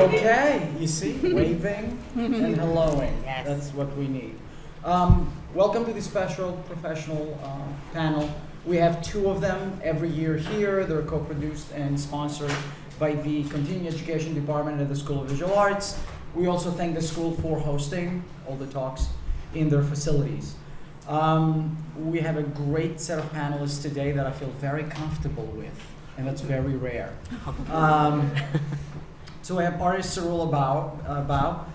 Okay, you see, waving and helloing. Yes. That's what we need. Welcome to the special professional panel. We have two of them every year here. They're co-produced and sponsored by the Continuing Education Department at the School of Visual Arts. We also thank the school for hosting all the talks in their facilities. We have a great set of panelists today that I feel very comfortable with, and that's very rare. So we have artist Sarula Bao.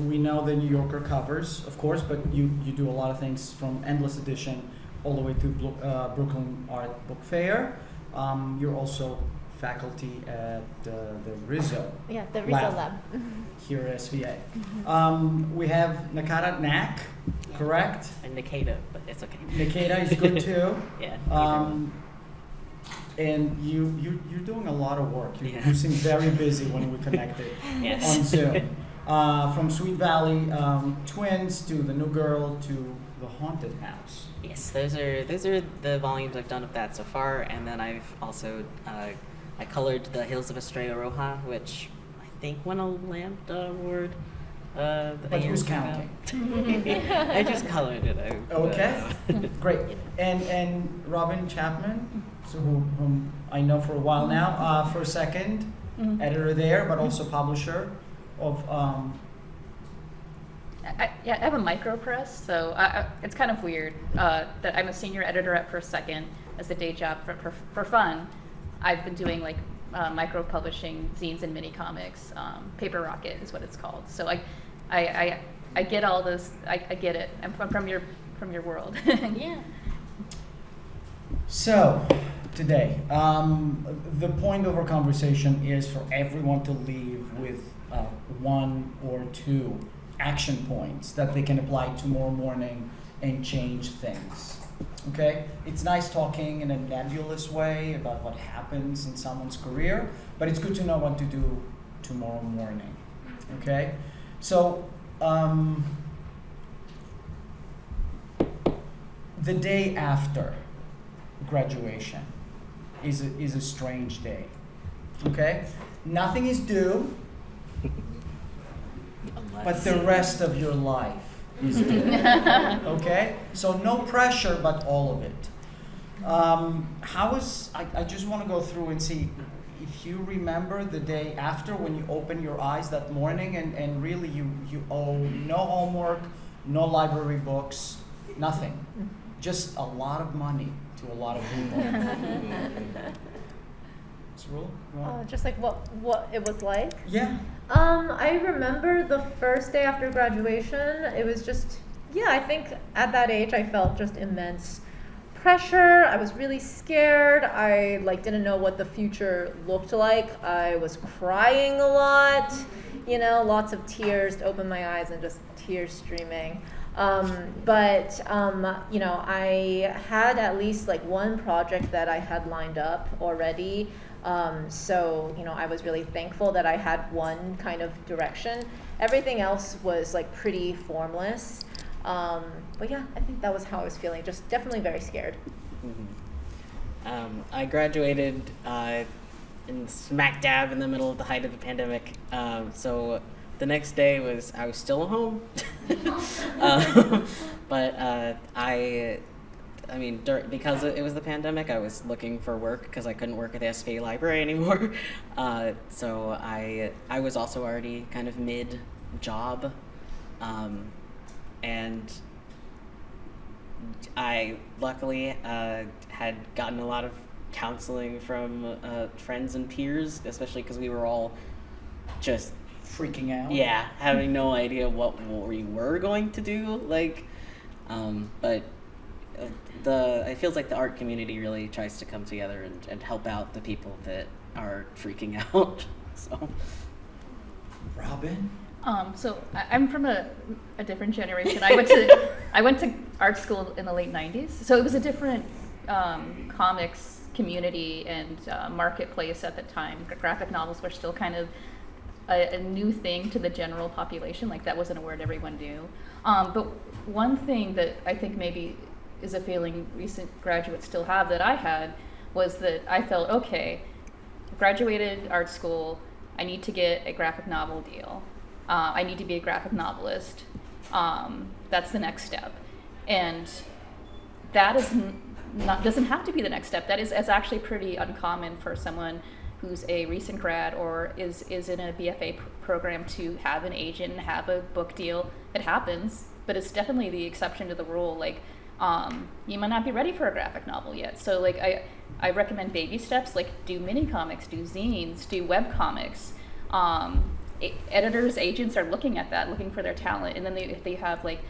We know the New Yorker covers, of course, but you do a lot of things from Endless Edition all the way to Brooklyn Art Book Fair. You're also faculty at the Rizzo. Yeah, the Rizzo Lab. Here at SVA. We have Nakata, Knack, correct? And Nakata, but it's okay. Nakata is good too. Yeah. And you're doing a lot of work. You seem very busy when we connected Yes. on Zoom. From Sweet Valley Twins to The New Girl to The Haunted House. Yes, those are the volumes I've done of that so far, and then I've also I colored The Hills of Estrella Roja, which I think won a Lambda Award. But who's counting? I just colored it. Okay, great. And Robyn Chapman, so whom I know for a while now, for a second, editor there, but also publisher of. I have a micro press, so it's kind of weird that I'm a senior editor at First Second as a day job for fun. I've been doing like micro publishing zines and mini comics. Paper Rocket is what it's called. So I get all this. I get it. I'm from your world. Yeah. So today, the point of our conversation is for everyone to leave with one or two action points that they can apply tomorrow morning and change things. Okay? It's nice talking in a nebulous way about what happens in someone's career, but it's good to know what to do tomorrow morning. Okay? So, the day after graduation is a strange day. Okay? Nothing is due, but the rest of your life is due. Okay? So no pressure, but all of it. I just want to go through and see if you remember the day after when you open your eyes that morning and really you owe no homework, no library books, nothing. Just a lot of money to a lot of people. Sarula? Just like what it was like? Yeah. I remember the first day after graduation, it was just, I think at that age I felt just immense pressure. I was really scared. I didn't know what the future looked like. I was crying a lot, lots of tears to open my eyes and just tears streaming. But I had at least one project that I had lined up already. So I was really thankful that I had one kind of direction. Everything else was pretty formless. But yeah, I think that was how I was feeling. Just definitely very scared. Mm-hmm. I graduated in smack dab in the middle of the height of the pandemic. So the next day I was still at home. But because it was the pandemic, I was looking for work because I couldn't work at the SVA library anymore. So I was also already kind of mid-job. And I luckily had gotten a lot of counseling from friends and peers, especially because we were all just freaking out. Yeah, having no idea what we were going to do. But it feels like the art community really tries to come together and help out the people that are freaking out. So, Robyn? So I'm from a different generation. I went to art school in the late 90s. So it was a different comics community and marketplace at the time. Graphic novels were still kind of a new thing to the general population. That wasn't a word everyone knew. But one thing that I think maybe is a feeling recent graduates still have that I had was that I felt, okay, graduated art school, I need to get a graphic novel deal. I need to be a graphic novelist. That's the next step. And that is doesn't have to be the next step. That is actually pretty uncommon for someone who's a recent grad or is in a BFA program to have an agent and have a book deal. It happens, but it's definitely the exception to the rule. Like, you might not be ready for a graphic novel yet. So like I recommend baby steps, like do mini comics, do zines, do web comics. Editors, agents are looking at that, looking for their talent, and then they have like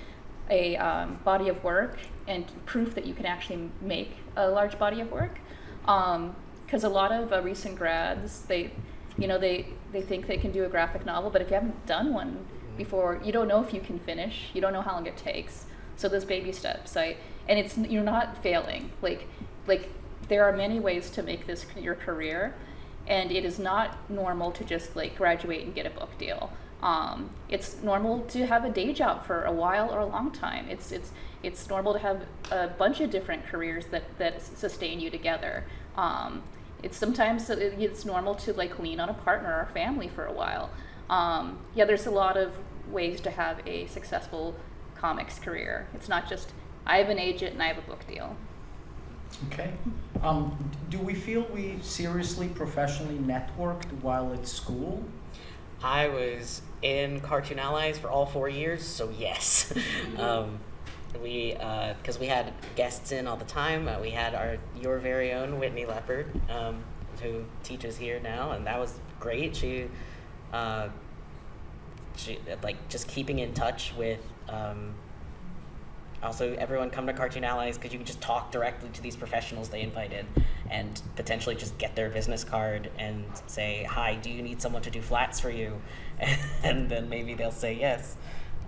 a body of work and proof that you can actually make a large body of work. Because a lot of recent grads, they think they can do a graphic novel, but if you haven't done one before, you don't know if you can finish. You don't know how long it takes. So those baby steps, and you're not failing. Like there are many ways to make this your career, and it is not normal to just like graduate and get a book deal. It's normal to have a day job for a while or a long time. It's normal to have a bunch of different careers that sustain you together. Sometimes it's normal to like lean on a partner or family for a while. There's a lot of ways to have a successful comics career. It's not just I have an agent and I have a book deal. Okay. Do we feel we seriously, professionally networked while at school? I was in Cartoon Allies for all 4 years, so yes. Because we had guests in all the time. We had your very own Whitney Leopard, who teaches here now, and that was great. She like just keeping in touch with. Also, everyone come to Cartoon Allies because you can just talk directly to these professionals they invited and potentially just get their business card and say, hi, do you need someone to do flats for you? And then maybe they'll say yes.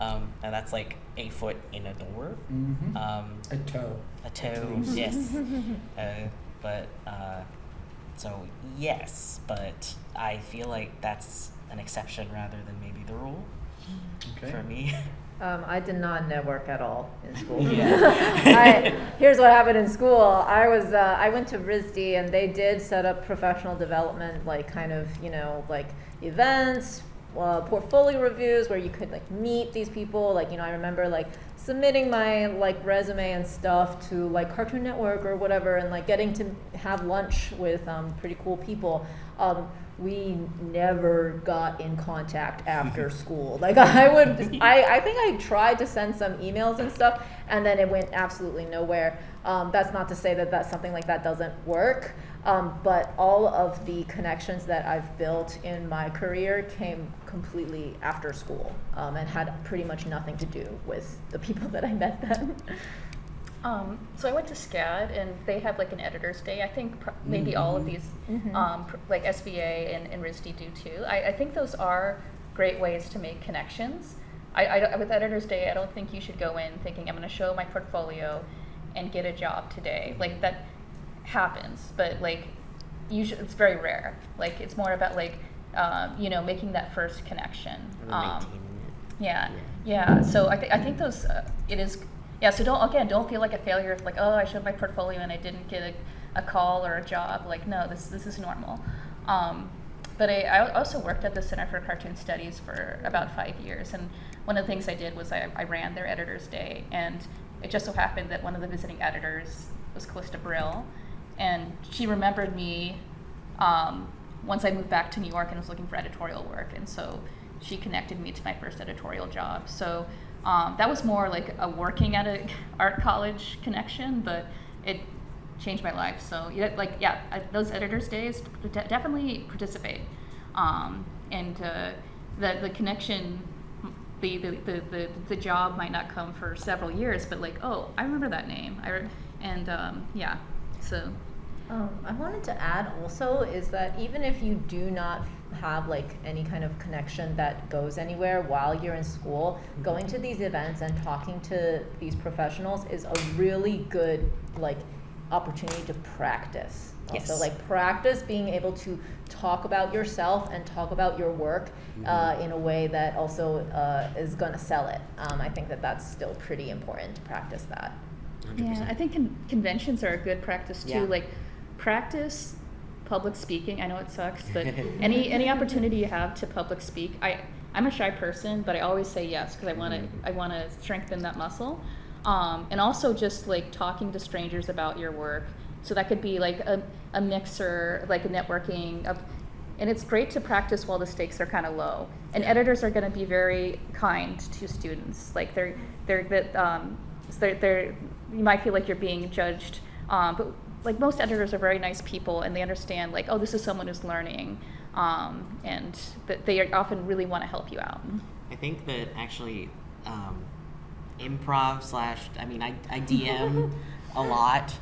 And that's like a foot in a door. Mm-hmm. A toe. A toe, yes. So yes, but I feel like that's an exception rather than maybe the rule for me. I did not network at all in school. Yeah. Here's what happened in school. I went to RISD, and they did set up professional development, like kind of, like events, portfolio reviews where you could like meet these people. Like, I remember like submitting my like resume and stuff to like Cartoon Network or whatever, and like getting to have lunch with pretty cool people. We never got in contact after school. Like I think I tried to send some emails and stuff, and then it went absolutely nowhere. That's not to say that something like that doesn't work, but all of the connections that I've built in my career came completely after school, and had pretty much nothing to do with the people that I met then. So I went to SCAD, and they have like an editor's day. I think maybe all of these, like SVA and RISD do too. I think those are great ways to make connections. With editor's day, I don't think you should go in thinking I'm going to show my portfolio and get a job today. Like that happens, but like it's very rare. Like it's more about like making that first connection. So I think those it is. Yeah, so don't feel like a failure if like, oh, I showed my portfolio and I didn't get a call or a job. Like, no, this is normal. But I also worked at the Center for Cartoon Studies for about 5 years, and one of the things I did was I ran their editor's day, and it just so happened that one of the visiting editors was Callista Brill, and she remembered me once I moved back to New York and was looking for editorial work, and so she connected me to my first editorial job. So that was more like a working at an art college connection, but it changed my life. So those editors' days, definitely participate. And the connection, the job might not come for several years, but like, oh, I remember that name. So. I wanted to add also is that even if you do not have like any kind of connection that goes anywhere while you're in school, going to these events and talking to these professionals is a really good like opportunity to practice. Yes. Also, like practice being able to talk about yourself and talk about your work in a way that also is going to sell it. I think that's still pretty important to practice that. 100%. Yeah, I think conventions are a good practice too. Yeah. Like practice public speaking. I know it sucks, but any opportunity you have to public speak, I'm a shy person, but I always say yes because I want to strengthen that muscle, and also just like talking to strangers about your work. So that could be like a mixer, like a networking, and it's great to practice while the stakes are kind of low. And editors are going to be very kind to students. Like they're you might feel like you're being judged, but like most editors are very nice people, and they understand like, oh, this is someone who's learning, and that they often really want to help you out. I think that actually improv slash, I mean, I DM a lot,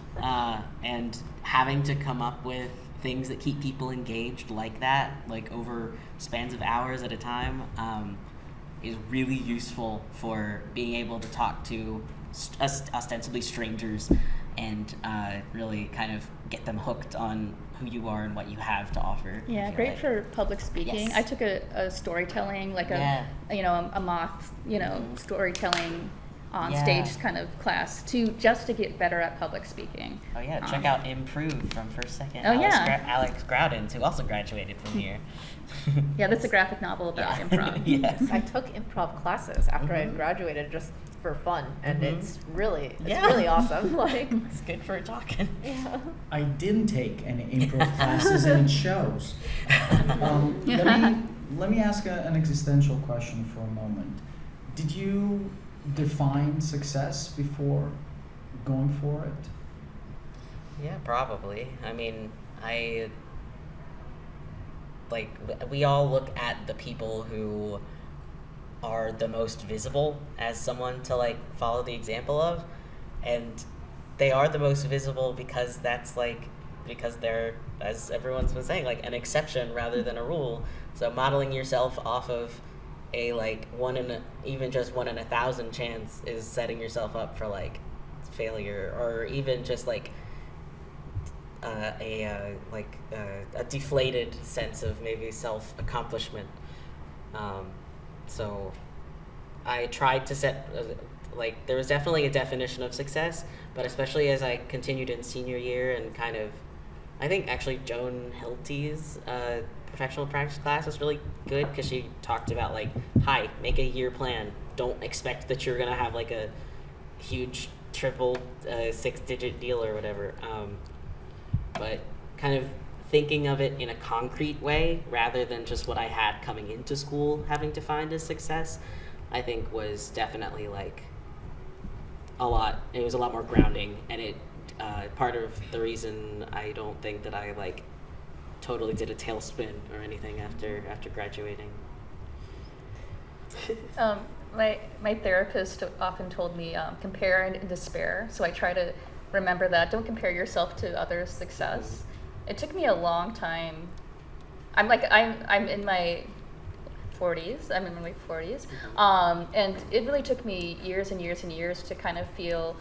and having to come up with things that keep people engaged like that, like over spans of hours at a time, is really useful for being able to talk to ostensibly strangers and really kind of get them hooked on who you are and what you have to offer. Yeah, great for public speaking. Yes. I took a storytelling, like a moth, storytelling on stage kind of class just to get better at public speaking. Oh yeah, check out Improve from First Second. Oh, Alex Groudens, who also graduated from here. Yeah, that's a graphic novel about improv. Yes. I took improv classes after I graduated just for fun, and it's really awesome. Like, It's good for talking. yeah. I didn't take any improv classes, and it shows. Let me ask an existential question for a moment. Did you define success before going for it? Yeah, probably. I mean, we all look at the people who are the most visible as someone to like follow the example of, and they are the most visible because because they're, as everyone's been saying, like an exception rather than a rule. So modeling yourself off of a like 1 in 1,000 chance is setting yourself up for like failure, or even just like a deflated sense of maybe self-accomplishment. So I tried to set there was definitely a definition of success, but especially as I continued in senior year and kind of, I think actually Joan Hilty's professional practice class was really good because she talked about like, make a year plan. Don't expect that you're gonna have like a huge triple 6-digit deal or whatever. But kind of thinking of it in a concrete way rather than just what I had coming into school having to find as success, I think was definitely like it was a lot more grounding, and it part of the reason I don't think that I like totally did a tailspin or anything after graduating. My therapist often told me compare and despair, so I try to remember that. Don't compare yourself to others' success. It took me a long time. I'm in my 40s. I'm in my 40s, and it really took me years and years and years to kind of feel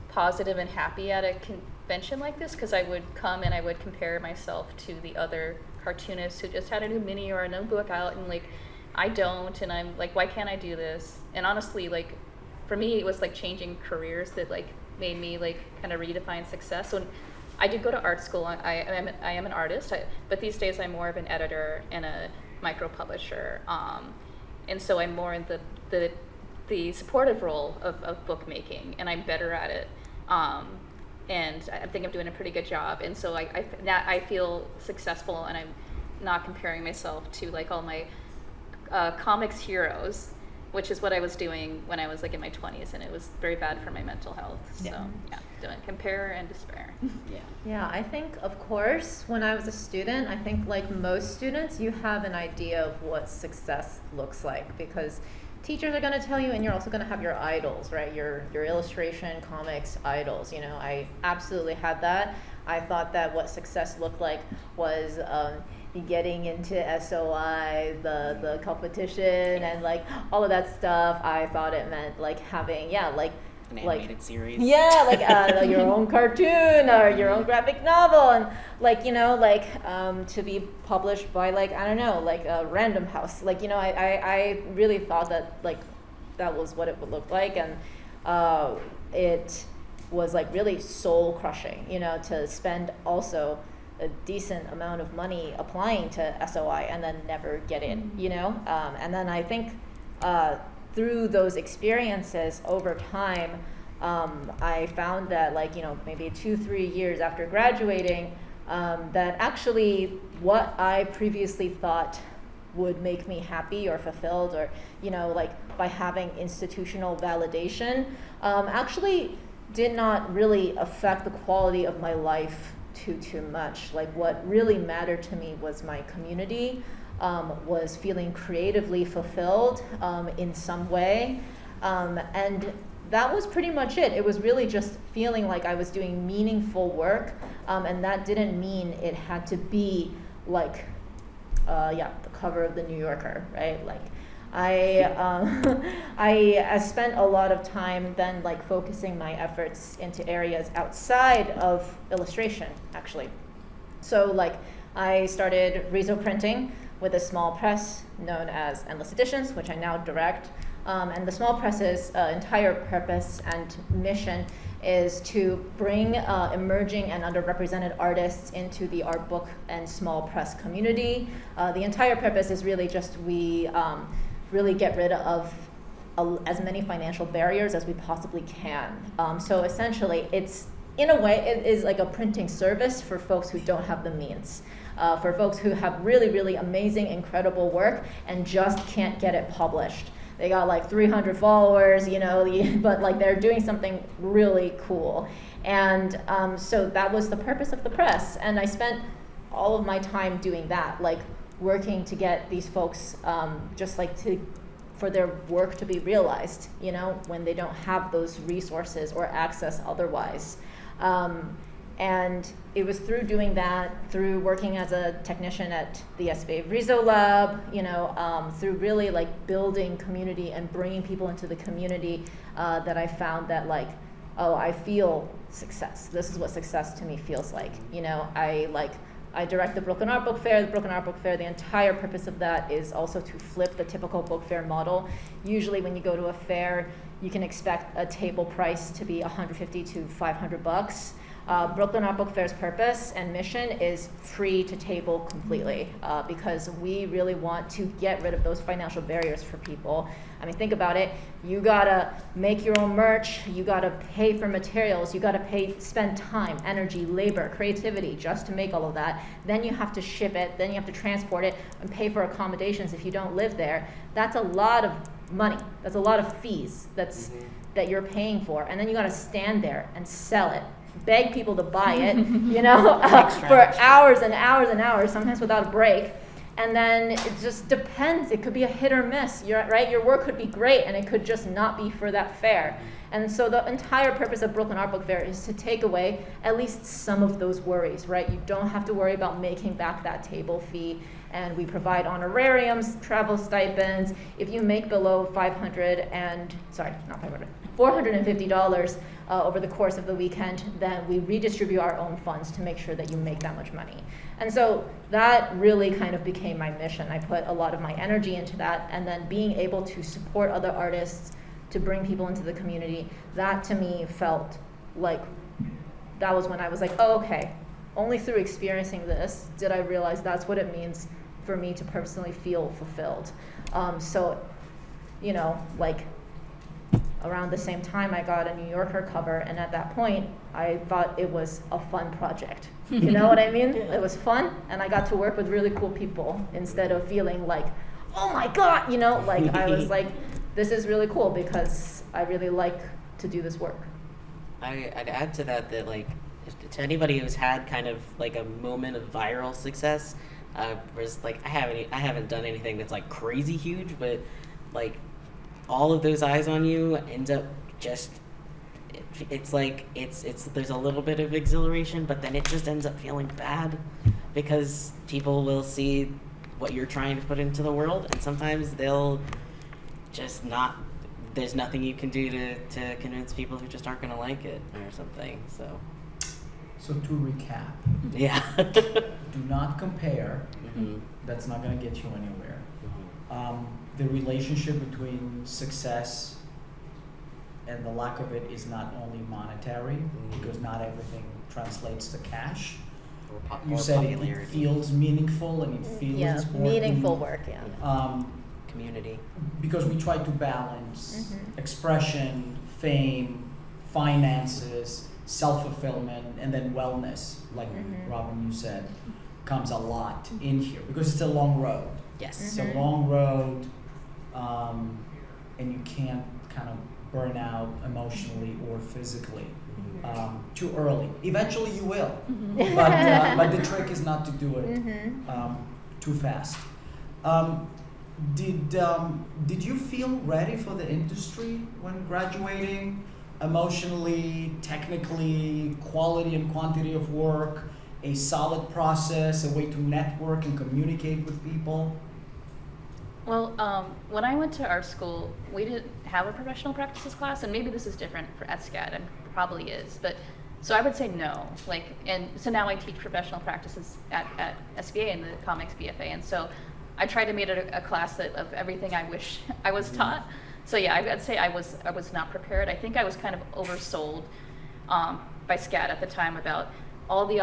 positive and happy at a convention like this, because I would come and I would compare myself to the other cartoonists who just had a new mini or a new book out, and like I don't, and I'm like, why can't I do this? And honestly, like for me, it was like changing careers that like made me like kind of redefine success. So I did go to art school. I am an artist, but these days I'm more of an editor and a micro publisher, and so I'm more in the supportive role of bookmaking, and I'm better at it. And I think I'm doing a pretty good job. And so I feel successful, and I'm not comparing myself to like all my comics heroes, which is what I was doing when I was like in my 20s, and it was very bad for my mental health. So don't compare and despair. Yeah, I think, of course, when I was a student, I think like most students, you have an idea of what success looks like, because teachers are going to tell you, and you're also going to have your idols, right? Your illustration, comics idols. You know, I absolutely had that. I thought that what success looked like was getting into SOI, the competition, and like all of that stuff. I thought it meant like having, an animated series. Yeah, like your own cartoon or your own graphic novel, and like, you know, like to be published by like, I don't know, like a Random House. Like, you know, I really thought that like that was what it would look like, and it was like really soul crushing, you know, to spend also a decent amount of money applying to SOI and then never get in, you know? And then I think through those experiences over time, I found that like, you know, maybe 2-3 years after graduating, that actually what I previously thought would make me happy or fulfilled, or, you know, like by having institutional validation, actually did not really affect the quality of my life too much. Like what really mattered to me was my community, was feeling creatively fulfilled in some way, and that was pretty much it. It was really just feeling like I was doing meaningful work, and that didn't mean it had to be like, the cover of the New Yorker, right? Like, I spent a lot of time then like focusing my efforts into areas outside of illustration, actually. So like, I started Riso printing with a small press known as Endless Editions, which I now direct. And the small press's entire purpose and mission is to bring emerging and underrepresented artists into the art book and small press community. The entire purpose is really just we really get rid of as many financial barriers as we possibly can. So essentially, it's, in a way, it is like a printing service for folks who don't have the means. For folks who have really, really amazing, incredible work and just can't get it published. They got like 300 followers, you know, but like they're doing something really cool. And so that was the purpose of the press. And I spent all of my time doing that, like working to get these folks just like for their work to be realized, you know, when they don't have those resources or access otherwise. And it was through doing that, through working as a technician at the SVA Riso Lab, you know, through really like building community and bringing people into the community, that I found that like, oh, I feel success. This is what success to me feels like. You know, I direct the Brooklyn Art Book Fair. The Brooklyn Art Book Fair, the entire purpose of that is also to flip the typical book fair model. Usually when you go to a fair, you can expect a table price to be $150 to $500. Brooklyn Art Book Fair's purpose and mission is free to table completely, because we really want to get rid of those financial barriers for people. I mean, think about it. You gotta make your own merch. You gotta pay for materials. You gotta spend time, energy, labor, creativity just to make all of that. Then you have to ship it. Then you have to transport it and pay for accommodations if you don't live there. That's a lot of money. That's a lot of fees that you're paying for. And then you gotta stand there and sell it. Beg people to buy it, you know, for hours and hours and hours, sometimes without a break. And then it just depends. It could be a hit or miss, right? Your work could be great, and it could just not be for that fair. And so the entire purpose of Brooklyn Art Book Fair is to take away at least some of those worries, right? You don't have to worry about making back that table fee. And we provide honorariums, travel stipends. If you make below $450 over the course of the weekend, then we redistribute our own funds to make sure that you make that much money. And so that really kind of became my mission. I put a lot of my energy into that, and then being able to support other artists, to bring people into the community, that to me felt like, that was when I was like, oh, okay, only through experiencing this did I realize that's what it means for me to personally feel fulfilled. So, you know, like, around the same time I got a New Yorker cover, and at that point I thought it was a fun project. You know what I mean? It was fun, and I got to work with really cool people instead of feeling like, oh my God, you know, like I was like, this is really cool because I really like to do this work. I'd add to that like, to anybody who's had kind of like a moment of viral success, whereas like I haven't done anything that's like crazy huge, but like all of those eyes on you ends up just, it's like there's a little bit of exhilaration, but then it just ends up feeling bad because people will see what you're trying to put into the world, and sometimes they'll just not, there's nothing you can do to convince people who just aren't going to like it or something. So to recap, yeah. do not compare. Mm-hmm. That's not going to get you anywhere. Mm-hmm. The relationship between success and the lack of it is not only monetary, because not everything translates to cash. you more said it popularity. feels meaningful and it feels Yeah, important. meaningful work, yeah. Community. Because we try to balance Mhm. expression, fame, finances, self-fulfillment, and then wellness, like Mhm. Robyn, you said, comes a lot in here because it's a long road. Yes. It's a Mhm. long road, and you can't kind of burn out emotionally or physically too early. Eventually you will, but the trick is not to do it Mhm. too fast. Did you feel ready for the industry when graduating? Emotionally, technically, quality and quantity of work, a solid process, a way to network and communicate with people? Well, when I went to art school, we didn't have a professional practices class, and maybe this is different for at SCAD, and probably is, but so I would say no. Like, and so now I teach professional practices at SVA in the comics BFA, and so I tried to make it a class that of everything I wish I was taught. So yeah, I'd say I was not prepared. I think I was kind of oversold by SCAD at the time about all the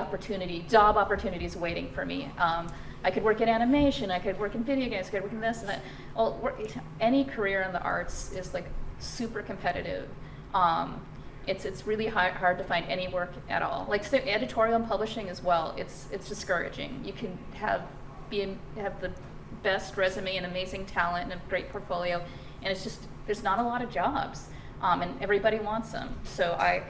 job opportunities waiting for me. I could work in animation, I could work in video games, I could work in this and that. Any career in the arts is like super competitive. It's really hard to find any work at all. Like editorial and publishing as well. It's discouraging. You can have the best resume and amazing talent and a great portfolio, and it's just there's not a lot of jobs, and everybody wants them. So I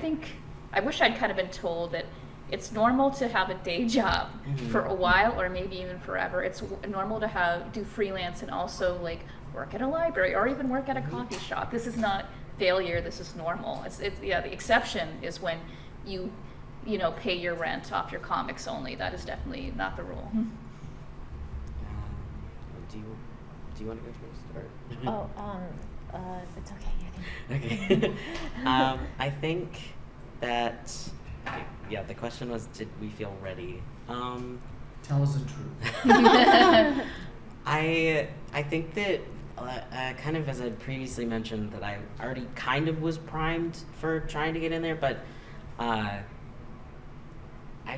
think I wish I'd kind of been told that it's normal to have a day job for a while or maybe even forever. It's normal to do freelance and also like work at a library or even work at a coffee shop. This is not failure. This is normal. The exception is when you pay your rent off your comics only. That is definitely not the rule. Do you want to go first? Or? It's okay. Okay. I think that the question was, did we feel ready? Tell us the truth. I think that kind of as I previously mentioned that I already kind of was primed for trying to get in there, but I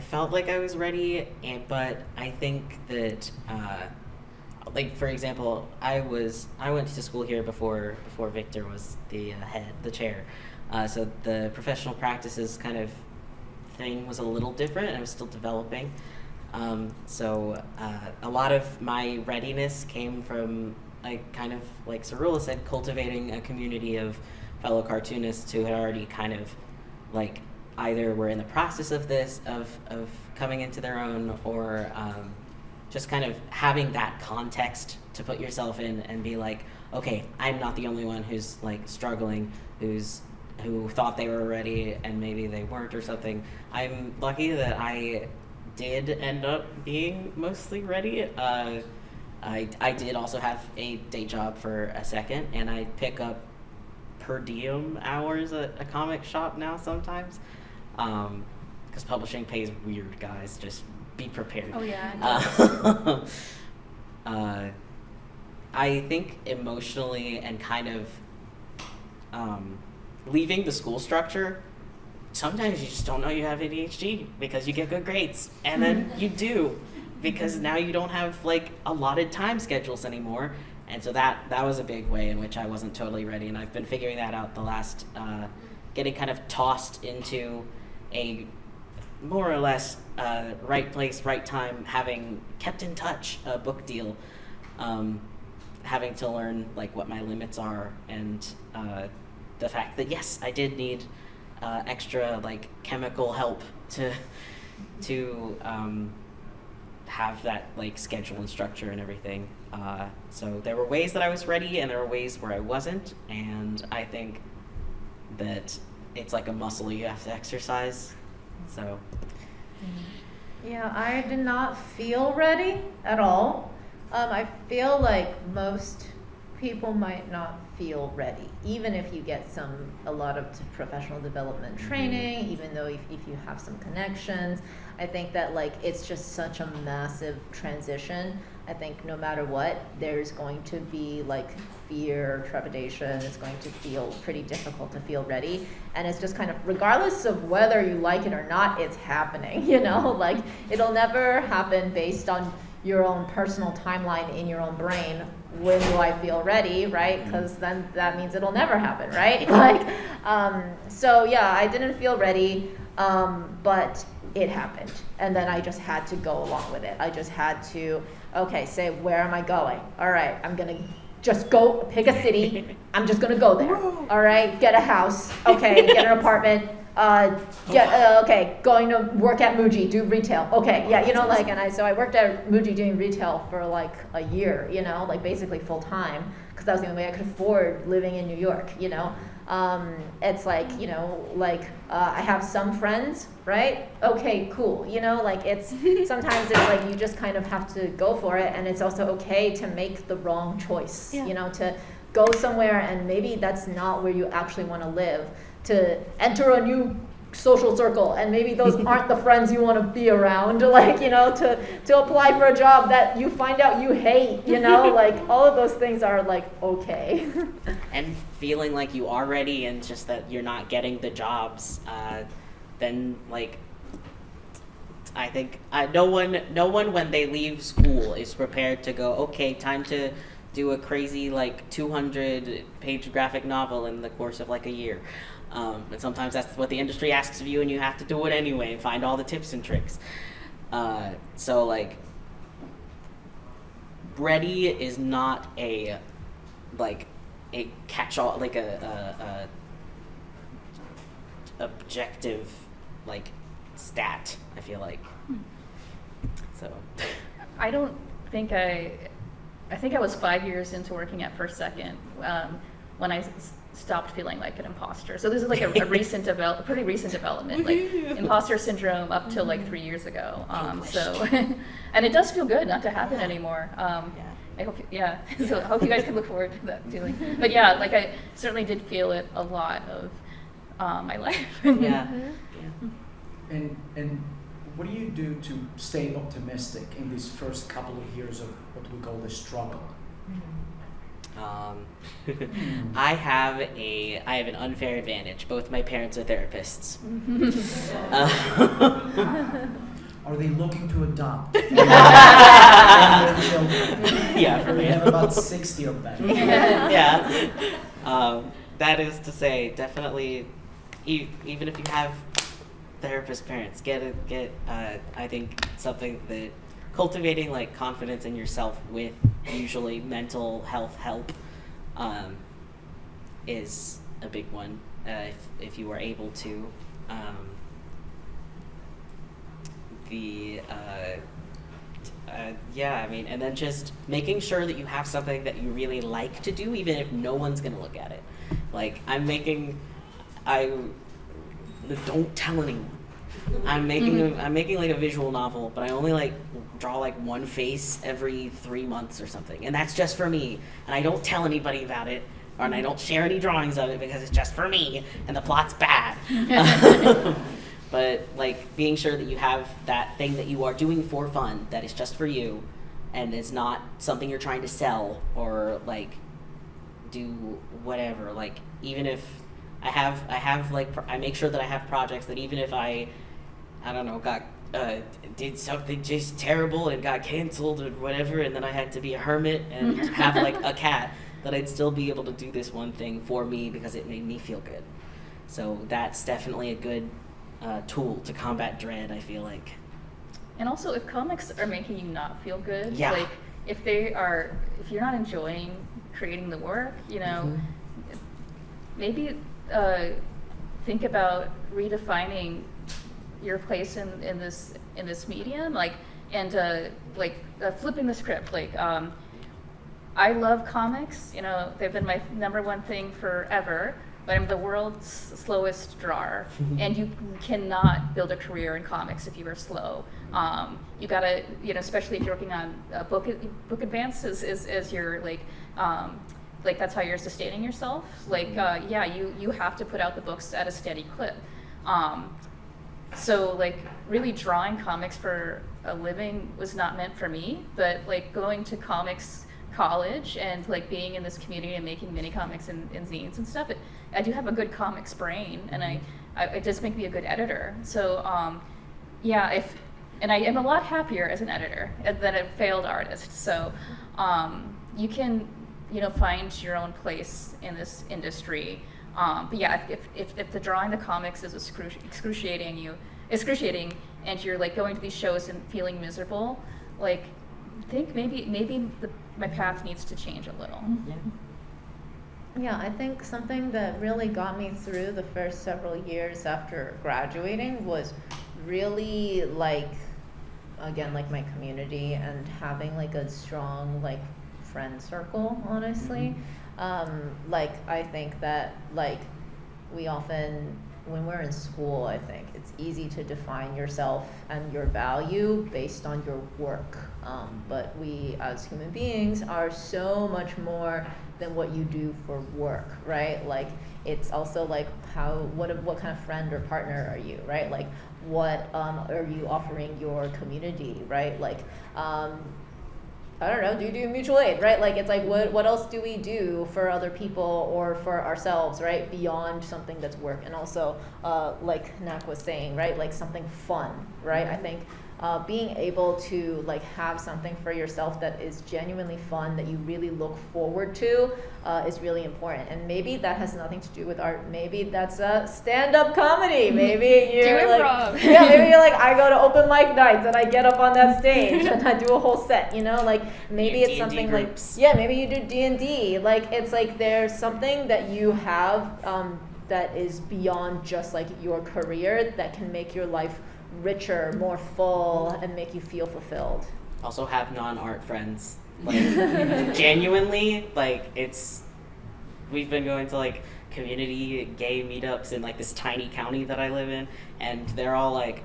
felt like I was ready, but I think that like for example, I went to school here before Viktor was the chair, so the professional practices kind of thing was a little different, and I was still developing. So a lot of my readiness came from, kind of like Sarula said, cultivating a community of fellow cartoonists who had already kind of like either were in the process of this, of coming into their own, or just kind of having that context to put yourself in and be like, okay, I'm not the only one who's like struggling, who thought they were ready and maybe they weren't or something. I'm lucky that I did end up being mostly ready. I did also have a day job for a second, and I pick up per diem hours at a comic shop now sometimes, because publishing pays weird, guys. Just be prepared. Oh yeah. I think emotionally and kind of leaving the school structure, sometimes you just don't know you have ADHD because you get good grades, and then you do because now you don't have like allotted time schedules anymore, and so that was a big way in which I wasn't totally ready, and I've been figuring that out the last getting kind of tossed into a more or less right place, right time, having kept in touch a book deal, having to learn like what my limits are, and the fact that yes, I did need extra like chemical help to have that like schedule and structure and everything. So there were ways that I was ready, and there were ways where I wasn't, and I think that it's like a muscle you have to exercise. So Yeah, I did not feel ready at all. I feel like most people might not feel ready, even if you get a lot of professional development training, even though if you have some connections. I think that like it's just such a massive transition. I think no matter what, there's going to be like fear, trepidation. It's going to feel pretty difficult to feel ready. And it's just kind of, regardless of whether you like it or not, it's happening, you know? Like, it'll never happen based on your own personal timeline in your own brain. When do I feel ready, right? Because then that means it'll never happen, right? Like, so yeah, I didn't feel ready, but it happened. And then I just had to go along with it. I just had to, okay, say, where am I going? All right, I'm gonna just go pick a city. I'm just gonna go there. All right, get a house. Okay, get an apartment. Okay, going to work at Muji, do retail. Okay, yeah, you know, like, so I worked at Muji doing retail for like a year, you know, like basically full time, because that was the only way I could afford living in New York, you know. It's like, you know, like, I have some friends, right? Okay, cool. You know, like sometimes it's like you just kind of have to go for it, and it's also okay to make the wrong choice, you know, to go somewhere and maybe that's not where you actually want to live, to enter a new social circle and maybe those aren't the friends you want to be around, like, you know, to apply for a job that you find out you hate, you know, like all of those things are like okay. And feeling like you are ready and just that you're not getting the jobs, then like I think no one when they leave school is prepared to go, okay, time to do a crazy like 200-page graphic novel in the course of like a year. And sometimes that's what the industry asks of you, and you have to do it anyway and find all the tips and tricks. So like, ready is not a catch-all, like a objective like stat, I feel like. So I don't think I think I was 5 years into working at First Second when I stopped feeling like an imposter. So this is like a pretty recent development, like imposter syndrome up till like 3 years ago. So, and it does feel good not to have it anymore. I hope, so I hope you guys can look forward to that feeling. But yeah, like I certainly did feel it a lot of my life. And what do you do to stay optimistic in these first couple of years of what we call the struggle? I have an unfair advantage. Both my parents are therapists. Are they looking to adopt? Yeah, we have about 60 of them. Yeah. That is to say, definitely, even if you have therapist parents, get I think something that cultivating like confidence in yourself with usually mental health help is a big one. If you are able to, I mean, and then just making sure that you have something that you really like to do, even if no one's gonna look at it. Like don't tell anyone. I'm making like a visual novel, but I only like draw like one face every 3 months or something, and that's just for me. And I don't tell anybody about it, and I don't share any drawings of it because it's just for me, and the plot's bad. But like being sure that you have that thing that you are doing for fun, that is just for you, and it's not something you're trying to sell or like do whatever. Like even if I have like I make sure that I have projects that even if I don't know, did something just terrible and got canceled or whatever, and then I had to be a hermit and have like a cat, that I'd still be able to do this one thing for me because it made me feel good. So that's definitely a good tool to combat dread, I feel like. And also, if comics are making you not feel good, Yeah. like if you're not enjoying creating the work, you know, maybe think about redefining your place in this medium, like, and flipping the script. Like, I love comics. You know, they've been my number one thing forever. But I'm the world's slowest drawer, and you cannot build a career in comics if you are slow. You gotta, you know, especially if you're working on book advance as your like that's how you're sustaining yourself. Like, you have to put out the books at a steady clip. so like really drawing comics for a living was not meant for me, but like going to comics college and like being in this community and making mini comics and zines and stuff, I do have a good comics brain, and it does make me a good editor. So yeah, and I am a lot happier as an editor than a failed artist. So you can, find your own place in this industry. But yeah, if the drawing the comics is excruciating, and you're like going to these shows and feeling miserable, like I think maybe my path needs to change a little. Yeah. Yeah, I think something that really got me through the first several years after graduating was really like, again, like my community and having like a strong like friend circle, honestly. Like I think that like we often, when we're in school, I think it's easy to define yourself and your value based on your work. But we as human beings are so much more than what you do for work, right? Like it's also like what kind of friend or partner are you, right? Like what are you offering your community, right? Like I don't know, do you do mutual aid, right? Like it's like what else do we do for other people or for ourselves, right? Beyond something that's work. And also like Knack was saying, right? Like something fun, right? I think being able to like have something for yourself that is genuinely fun, that you really look forward to, is really important. And maybe that has nothing to do with art. Maybe that's a stand-up comedy. Maybe you're like, yeah, maybe you're like, I go to open mic nights and I get up on that stage and I do a whole set, like maybe it's something groups. like, yeah, maybe you do D&D. Like it's like there's something that you have that is beyond just like your career that can make your life richer, more full, and make you feel fulfilled. Also have non-art friends. Like genuinely, like we've been going to like community gay meetups in like this tiny county that I live in, and they're all like,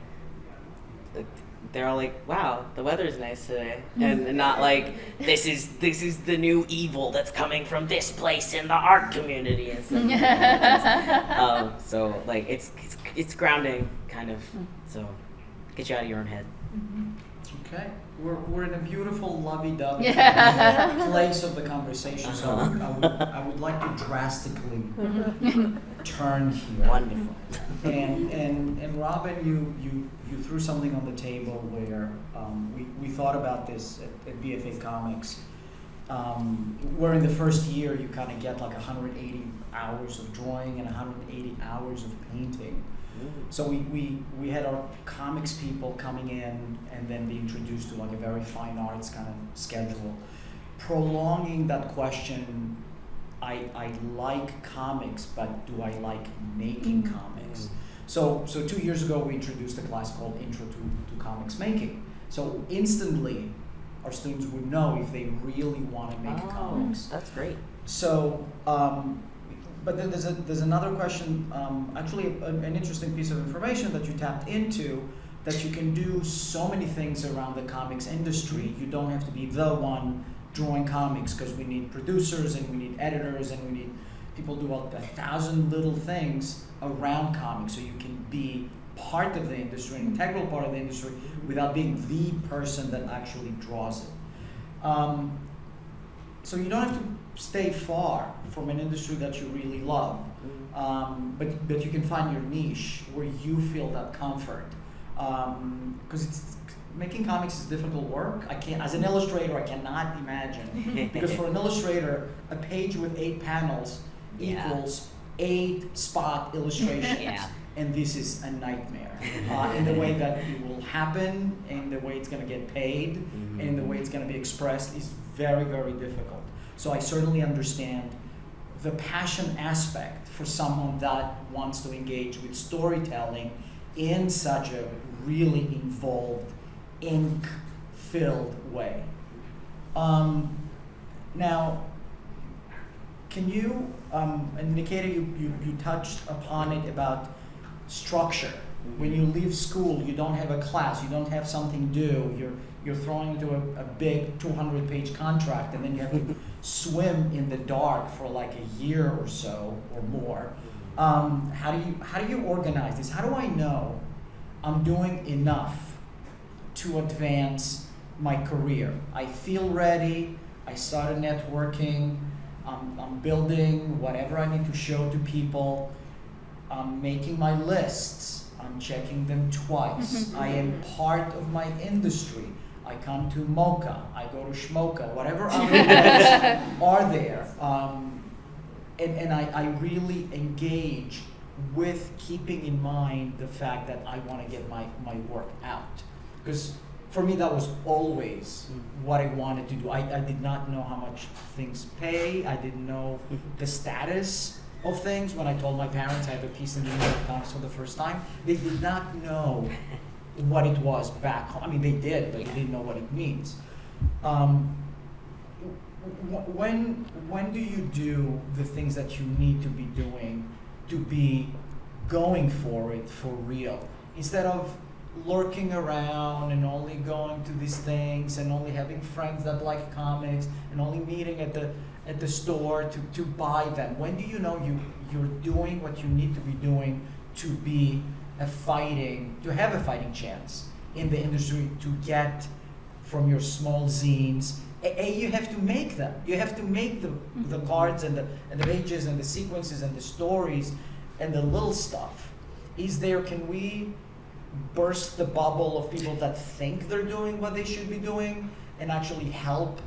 wow, the weather's nice today, and not like this is the new evil that's coming from this place in the art community and stuff. Like that. So like it's grounding kind of, so get you out of your own head. Okay, we're in a beautiful lovey-dovey place of the conversation, so I would like to drastically turn here. Wonderful. And Robyn, you threw something on the table where we thought about this at BFA Comics. Where in the first year you kind of get like 180 hours of drawing and 180 hours of painting. So we had our comics people coming in and then be introduced to like a very fine arts kind of schedule. Prolonging that question, I like comics, but do I like making comics? So 2 years ago we introduced a class called Intro to Comics Making. So instantly our students would know if they really want to make comics. That's great. So but then there's another question, actually an interesting piece of information that you tapped into, that you can do so many things around the comics industry. You don't have to be the one drawing comics, because we need producers and we need editors and we need people do 1,000 little things around comics, so you can be part of the industry, an integral part of the industry, without being the person that actually draws it. So you don't have to stay far from an industry that you really love, but you can find your niche where you feel that comfort. Because making comics is difficult work. As an illustrator, I cannot imagine. Because for an illustrator, a page with 8 panels equals 8 spot illustrations. And this is a nightmare in the way that it will happen, in the way it's going to get paid, and in the way it's going to be expressed is very, very difficult. So I certainly understand the passion aspect for someone that wants to engage with storytelling in such a really involved, ink-filled way. Now, can you, and Nakata, you touched upon it about structure. When you leave school, you don't have a class, you don't have something due, you're thrown into a big 200-page contract, and then you have to swim in the dark for like a year or so or more. How do you organize this? How do I know I'm doing enough to advance my career. I feel ready. I started networking. I'm building whatever I need to show to people. I'm making my lists. I'm checking them twice. I am part of my industry. I come to Mocha. I go to Shmocha. Whatever other events are there. And I really engage with keeping in mind the fact that I want to get my work out. Because for me, that was always what I wanted to do. I did not know how much things pay. I didn't know the status of things. When I told my parents I have a piece in the New York Times for the first time, they did not know what it was back home. I mean, they did, but they didn't know what it means. When do you do the things that you need to be doing to be going for it for real, instead of lurking around and only going to these things and only having friends that like comics and only meeting at the store to buy them? When do you know you're doing what you need to be doing to be have a fighting chance in the industry, to get from your small zines? You have to make them. You have to make the cards and the pages and the sequences and the stories and the little stuff. Can we burst the bubble of people that think they're doing what they should be doing and actually help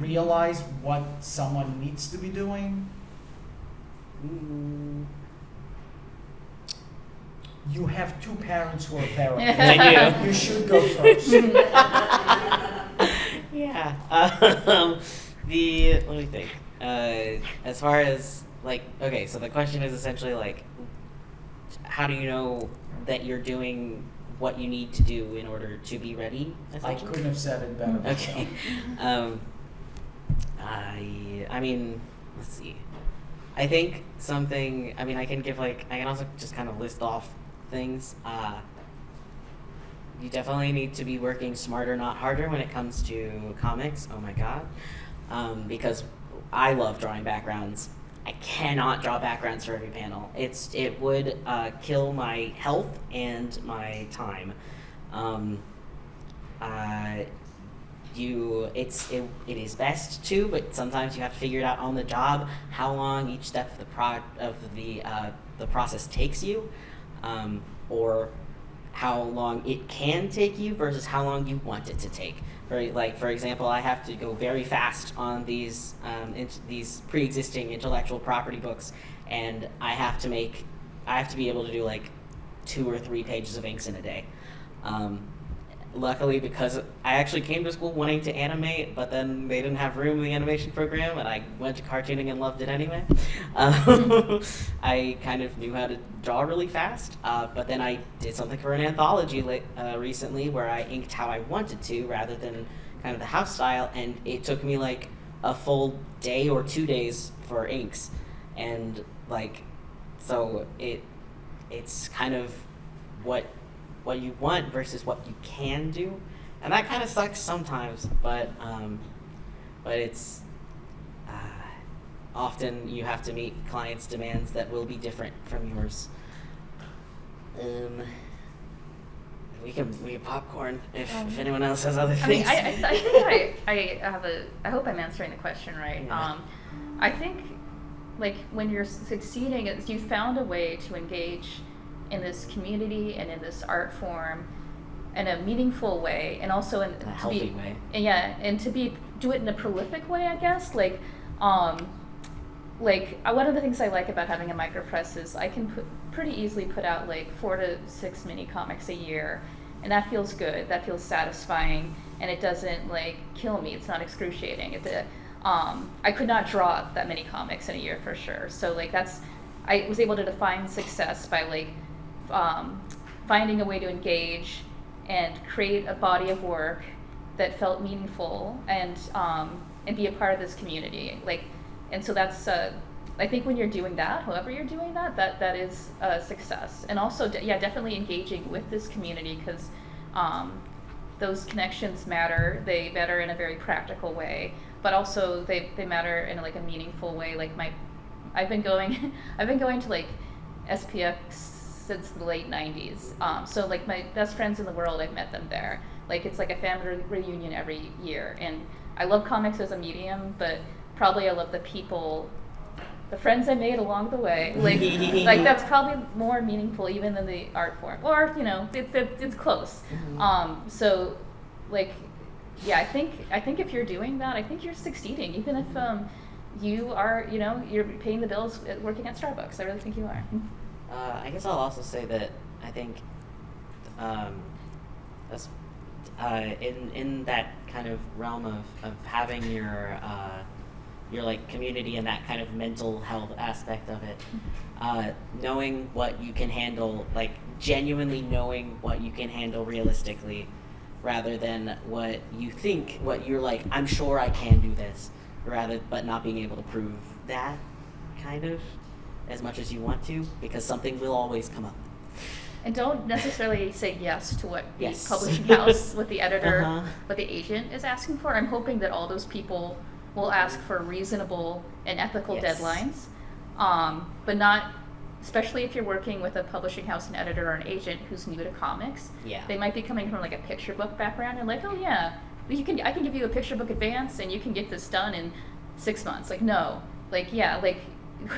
realize what someone needs to be doing? You have two parents who are therapists. I do. You should go first. Yeah. Let me think. As far as okay, so the question is essentially how do you know that you're doing what you need to do in order to be ready? I couldn't have said it better. Okay. I mean, let's see. I think something. I mean, I can also just kind of list off things. You definitely need to be working smarter, not harder, when it comes to comics. Oh my god. Because I love drawing backgrounds. I cannot draw backgrounds for every panel. It would kill my health and my time. It is best to, but sometimes you have to figure it out on the job how long each step of the process takes you, or how long it can take you versus how long you want it to take. For example, I have to go very fast on these pre-existing intellectual property books, and I have to be able to do 2 or 3 pages of inks in a day. Luckily, because I actually came to school wanting to animate, but then they didn't have room in the animation program, and I went to cartooning and loved it anyway. I kind of knew how to draw really fast, but then I did something for an anthology recently where I inked how I wanted to rather than kind of the house style, and it took me a full day or 2 days for inks, and so it's kind of what you want versus what you can do, and that kind of sucks sometimes, but it's often you have to meet clients' demands that will be different from yours. We can popcorn if anyone else has other things. I think I hope I'm answering the question right. Yeah. I think when you're succeeding, you found a way to engage in this community and in this art form in a meaningful way, and also in a healthy way. Yeah, and do it in a prolific way, I guess. One of the things I like about having a micropress is I can pretty easily put out 4 to 6 mini comics a year, and that feels good. That feels satisfying, and it doesn't kill me. It's not excruciating. I could not draw that many comics in a year for sure. So I was able to define success by finding a way to engage and create a body of work that felt meaningful and be a part of this community. And so that's I think when you're doing that, however you're doing that is a success. And also, definitely engaging with this community, because those connections matter. They matter in a very practical way, but also they matter in a meaningful way. I've been going to SPX since the late 90s. So like my best friends in the world, I've met them there. Like it's like a family reunion every year. And I love comics as a medium, but probably I love the people, the friends I made along the way. Like that's probably more meaningful even than the art form. Or, you know, it's close. So like, yeah, I think if you're doing that, I think you're succeeding. Even if you are, you know, you're paying the bills working at Starbucks. I really think you are. I guess I'll also say that I think that's in that kind of realm of having your like community and that kind of mental health aspect of it, knowing what you can handle, like genuinely knowing what you can handle realistically, rather than what you think, what you're like, I'm sure I can do this, but not being able to prove that kind of as much as you want to, because something will always come up. And don't necessarily say yes to what the Yes. publishing house, what the editor, what the agent is asking for. I'm hoping that all those people will ask for reasonable and ethical Yes. deadlines, but not, especially if you're working with a publishing house, an editor, or an agent who's new to comics. Yeah. They might be coming from like a picture book background and like, oh yeah, I can give you a picture book advance and you can get this done in 6 months. Like no, like yeah, like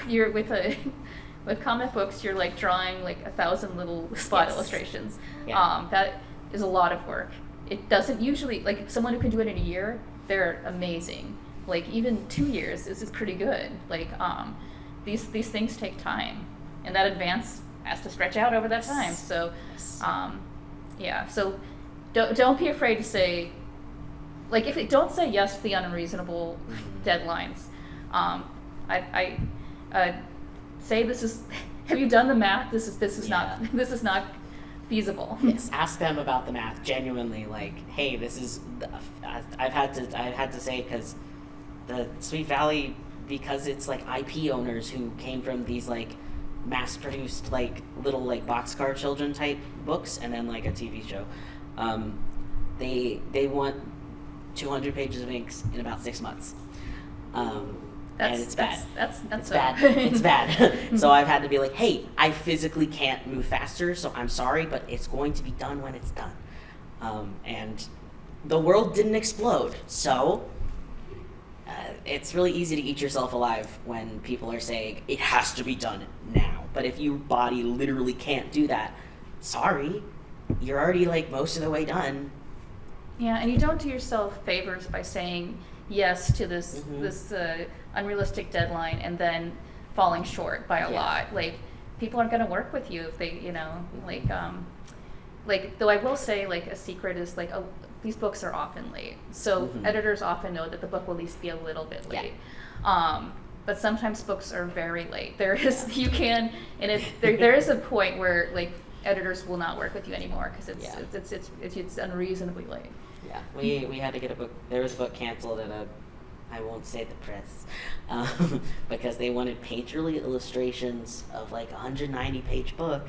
you're with comic books, you're like drawing like 1,000 little spot Yes. illustrations. Yeah. That is a lot of work. It doesn't usually, like someone who can do it in a year, they're amazing. Like even 2 years is pretty good. Like these things take time, and that advance has to stretch out over that time. So yeah, so don't be afraid to say, like don't say yes to the unreasonable deadlines. I say this is, have you done the math? This is not feasible. Yes, ask them about the math genuinely. Like, hey, this is. I've had to say, because the Sweet Valley, because it's like IP owners who came from these like mass-produced like little like boxcar children type books, and then like a TV show. They want 200 pages of inks in about 6 months. And it's bad. That's bad. It's bad. So I've had to be like, hey, I physically can't move faster, so I'm sorry, but it's going to be done when it's done. And the world didn't explode, so it's really easy to eat yourself alive when people are saying it has to be done now. But if your body literally can't do that, sorry, you're already like most of the way done. Yeah, and you don't do yourself favors by saying yes to this unrealistic deadline and then falling short by a lot. Like people aren't going to work with you if they, you know, like though I will say like a secret is like these books are often late, so editors often know that the book will at least be a little bit late. But sometimes books are very late. There is there is a point where like editors will not work with you anymore because it's unreasonably late. Yeah, we had to get a book. There was a book canceled at I won't say the press, because they wanted painterly illustrations of like a 190-page book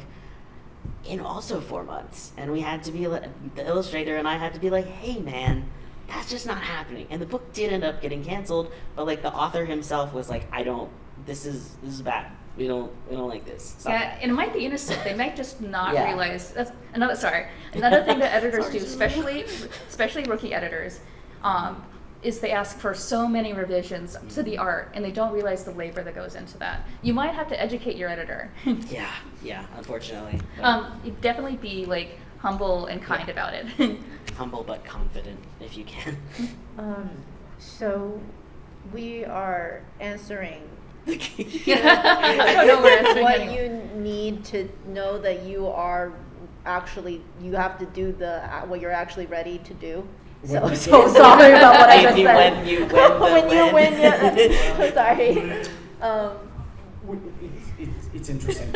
in also 4 months, and we had to be the illustrator and I had to be like, hey man, that's just not happening. And the book did end up getting canceled, but like the author himself was like, this is bad. We don't like this. Stop Yeah, that. and it might be innocent. They might just not realize. That's another thing that editors do, especially rookie editors, is they ask for so many revisions to the art, and they don't realize the labor that goes into that. You might have to educate your editor. Yeah, unfortunately. You definitely be like humble and kind about it. Humble but confident, if you can. So we are answering I don't know where it's what anymore. you need to know that you are actually, you have to do what you're actually ready to do. So sorry about what I just said. Sorry. It's interesting.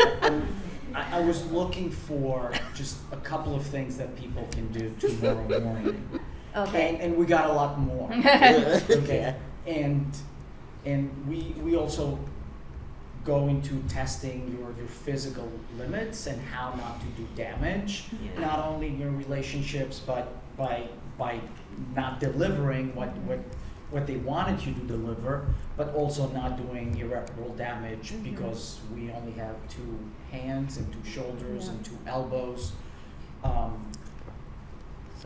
I was looking for just a couple of things that people can do tomorrow morning. Okay. And we got a lot more. Okay. Yeah. And we also go into testing your physical limits and how not to do damage, not only in your relationships, but by not delivering what what they wanted you to deliver, but also not doing irreparable damage because we only have 2 hands and 2 shoulders and 2 elbows.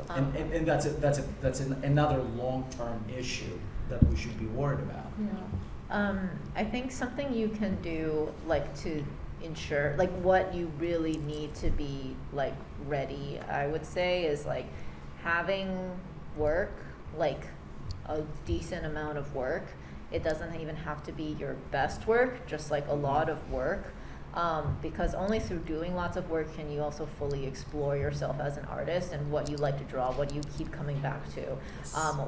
And that's another long-term issue that we should be worried about. I think something you can do, like, to ensure, like, what you really need to be, like, ready, I would say, is, like, having work, like, a decent amount of work. It doesn't even have to be your best work, just, like, a lot of work. Because only through doing lots of work can you also fully explore yourself as an artist and what you like to draw, what you keep coming back to,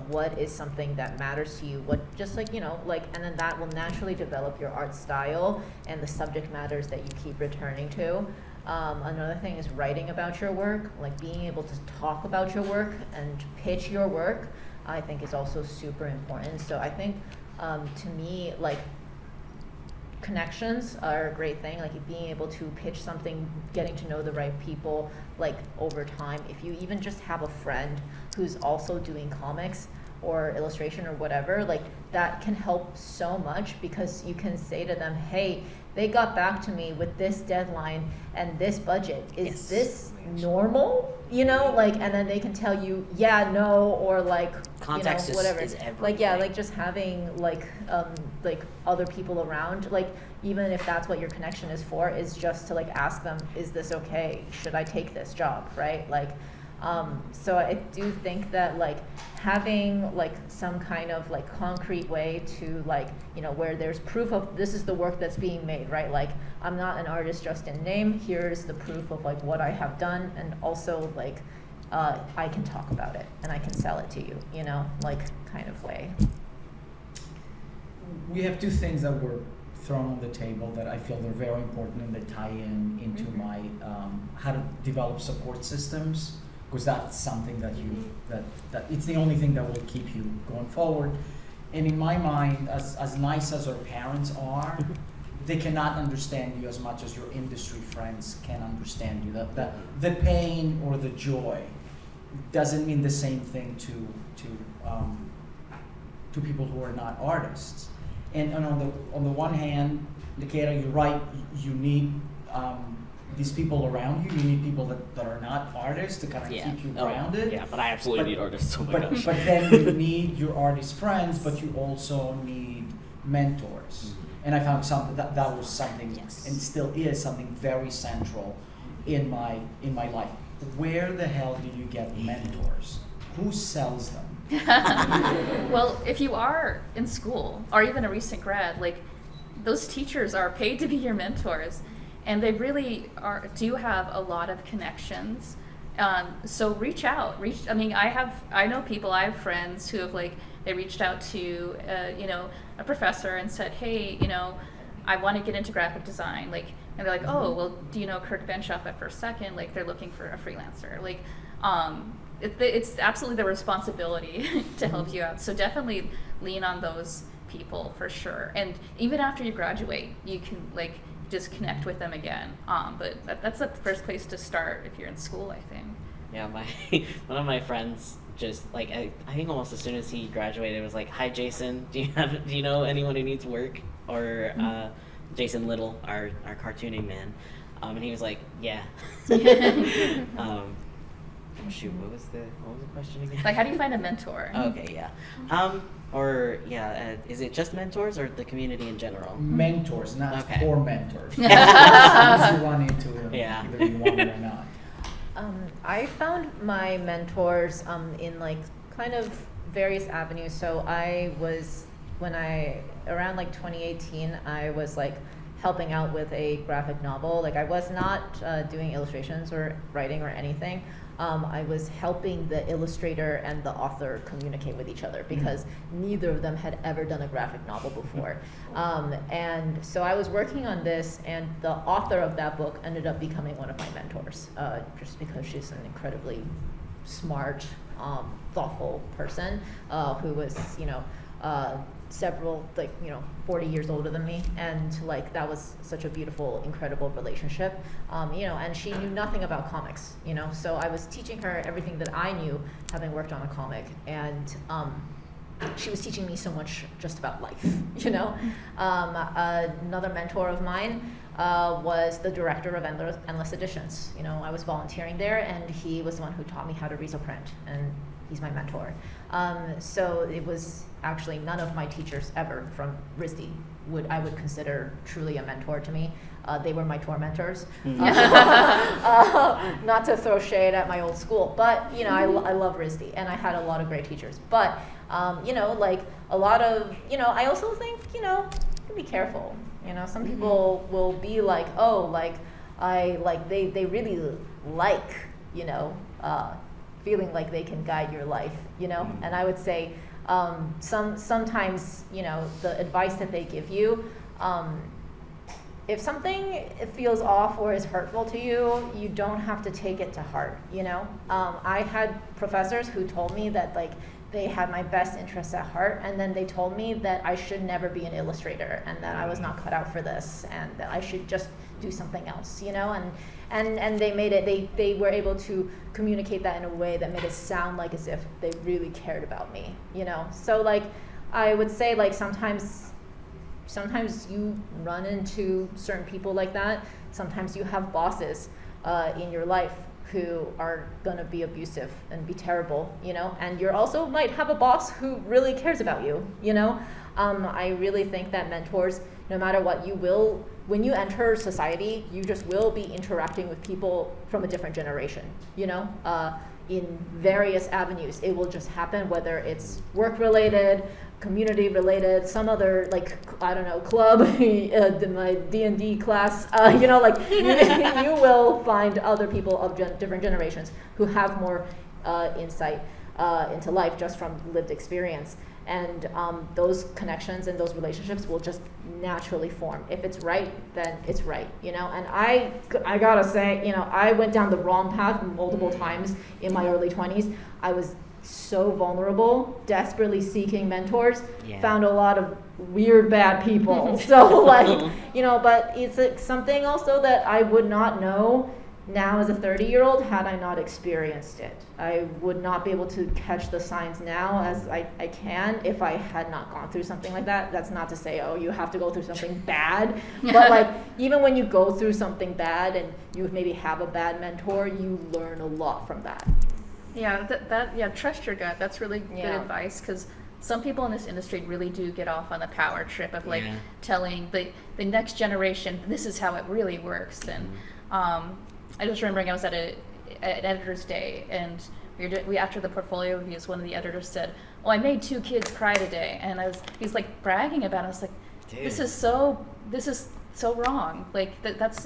what is something that matters to you, what just like, and then that will naturally develop your art style and the subject matters that you keep returning to. Another thing is writing about your work, like being able to talk about your work and pitch your work, I think is also super important. So I think, to me, like, connections are a great thing, like being able to pitch something, getting to know the right people, like over time. If you even just have a friend who's also doing comics or illustration or whatever, like that can help so much, because you can say to them, hey, they got back to me with this deadline and this budget. Is this normal? Like, and then they can tell you, yeah, no, or like, context whatever. Is everything. Like, yeah, like just having like other people around, like even if that's what your connection is for, is just to like ask them, is this okay? Should I take this job, right? Like, so I do think that like having like some kind of like concrete way to like, where there's proof of this is the work that's being made, right? Like, I'm not an artist just in name. Here's the proof of like what I have done, and also like I can talk about it and I can sell it to you, like kind of way. We have 2 things that were thrown on the table that I feel they're very important and they tie into my how to develop support systems, because that's something that that it's the only thing that will keep you going forward. And in my mind, as nice as our parents are, they cannot understand you as much as your industry friends can understand you. That the pain or the joy doesn't mean the same thing to people who are not artists. And on the one hand, Nakata, you're right. You need these people around you. You need people that are not artists to kind of keep you grounded. Yeah, but I absolutely need artists. Oh my gosh. But then you need your artist friends, but you also need mentors. And I found something that was something, and still is something very central in my life. Where the hell do you get mentors? Who sells them? Well, if you are in school or even a recent grad, like those teachers are paid to be your mentors, and they really do have a lot of connections. So reach out. I know people. I have friends who have they reached out to a professor and said, hey, I want to get into graphic design. And they're like, oh, well, do you know Kurt Benshoff at First Second? They're looking for a freelancer. It's absolutely their responsibility to help you out. So definitely lean on those people for sure. And even after you graduate, you can just connect with them again. But that's the first place to start if you're in school, I think. Yeah, one of my friends just I think almost as soon as he graduated was like, hi Jason, do you know anyone who needs work? Or Jason Little, our cartooning man. And he was like, yeah. Shoot, what was the question again? How do you find a mentor? Okay, yeah. Is it just mentors or the community in general? Mentors, not Okay. poor mentors. You run into them, either you want it or not. I found my mentors in kind of various avenues. So around 2018, I was helping out with a graphic novel. I was not doing illustrations or writing or anything. I was helping the illustrator and the author communicate with each other, because neither of them had ever done a graphic novel before. And so I was working on this, and the author of that book ended up becoming one of my mentors, just because she's an incredibly smart, thoughtful person who was, several 40 years older than me, and that was such a beautiful, incredible relationship. And she knew nothing about comics, so I was teaching her everything that I knew, having worked on a comic. And she was teaching me so much just about life, you know. Another mentor of mine was the director of Endless Editions. You know, I was volunteering there, and he was the one who taught me how to Risoprint, and he's my mentor. So it was actually none of my teachers ever from RISD I would consider truly a mentor to me. They were my tormentors. Not to throw shade at my old school, but you know, I love RISD, and I had a lot of great teachers. But you know, like a lot of, you know, I also think, you know, you can be careful. You know, some people will be like, oh, like they really like, you know, feeling like they can guide your life, you know. And I would say sometimes, you know, the advice that they give you, if something feels off or is hurtful to you, you don't have to take it to heart, you know. I had professors who told me that like they had my best interests at heart, and then they told me that I should never be an illustrator, and that I was not cut out for this, and that I should just do something else, you know. And they made it, they were able to communicate that in a way that made it sound like as if they really cared about me, you know. So like I would say, like sometimes you run into certain people like that. Sometimes you have bosses in your life who are gonna be abusive and be terrible, you know, and you also might have a boss who really cares about you, you know. I really think that mentors, no matter what, when you enter society, you just will be interacting with people from a different generation, you know, in various avenues. It will just happen, whether it's work-related, community-related, some other, like, I don't know, club, my D&D class, you know, like, you will find other people of different generations who have more insight into life just from lived experience. And those connections and those relationships will just naturally form. If it's right, then it's right, you know. And I gotta say, you know, I went down the wrong path multiple times in my early 20s. I was so vulnerable, desperately seeking mentors, found a lot of weird, bad people. So like, you know, but it's something also that I would not know now as a 30-year-old had I not experienced it. I would not be able to catch the signs now as I can if I had not gone through something like that. That's not to say, oh, you have to go through something bad, but like even when you go through something bad and you maybe have a bad mentor, you learn a lot from that. Yeah, trust your gut. That's really good advice, because some people in this industry really do get off on the power trip of like telling the next generation this is how it really works. And I just remembering I was at an editor's day, and we after the portfolio reviews, one of the editors said, "Oh, I made 2 kids cry today," and he's like bragging about it. I was like, "Dude, this is so wrong. Like that's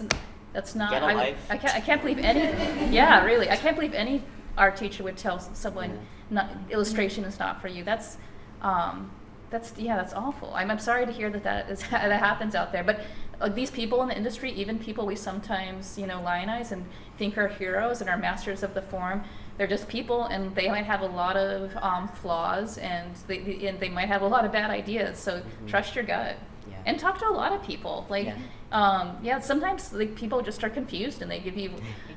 not." Get a life. I can't believe any. Yeah, really, I can't believe any art teacher would tell someone not illustration is not for you. That's awful. I'm sorry to hear that happens out there, but. These people in the industry, even people we sometimes, you know, lionize and think are heroes and are masters of the form, they're just people, and they might have a lot of flaws, and they might have a lot of bad ideas. So trust your gut, and talk to a lot of people. Like, sometimes like people just are confused and they give you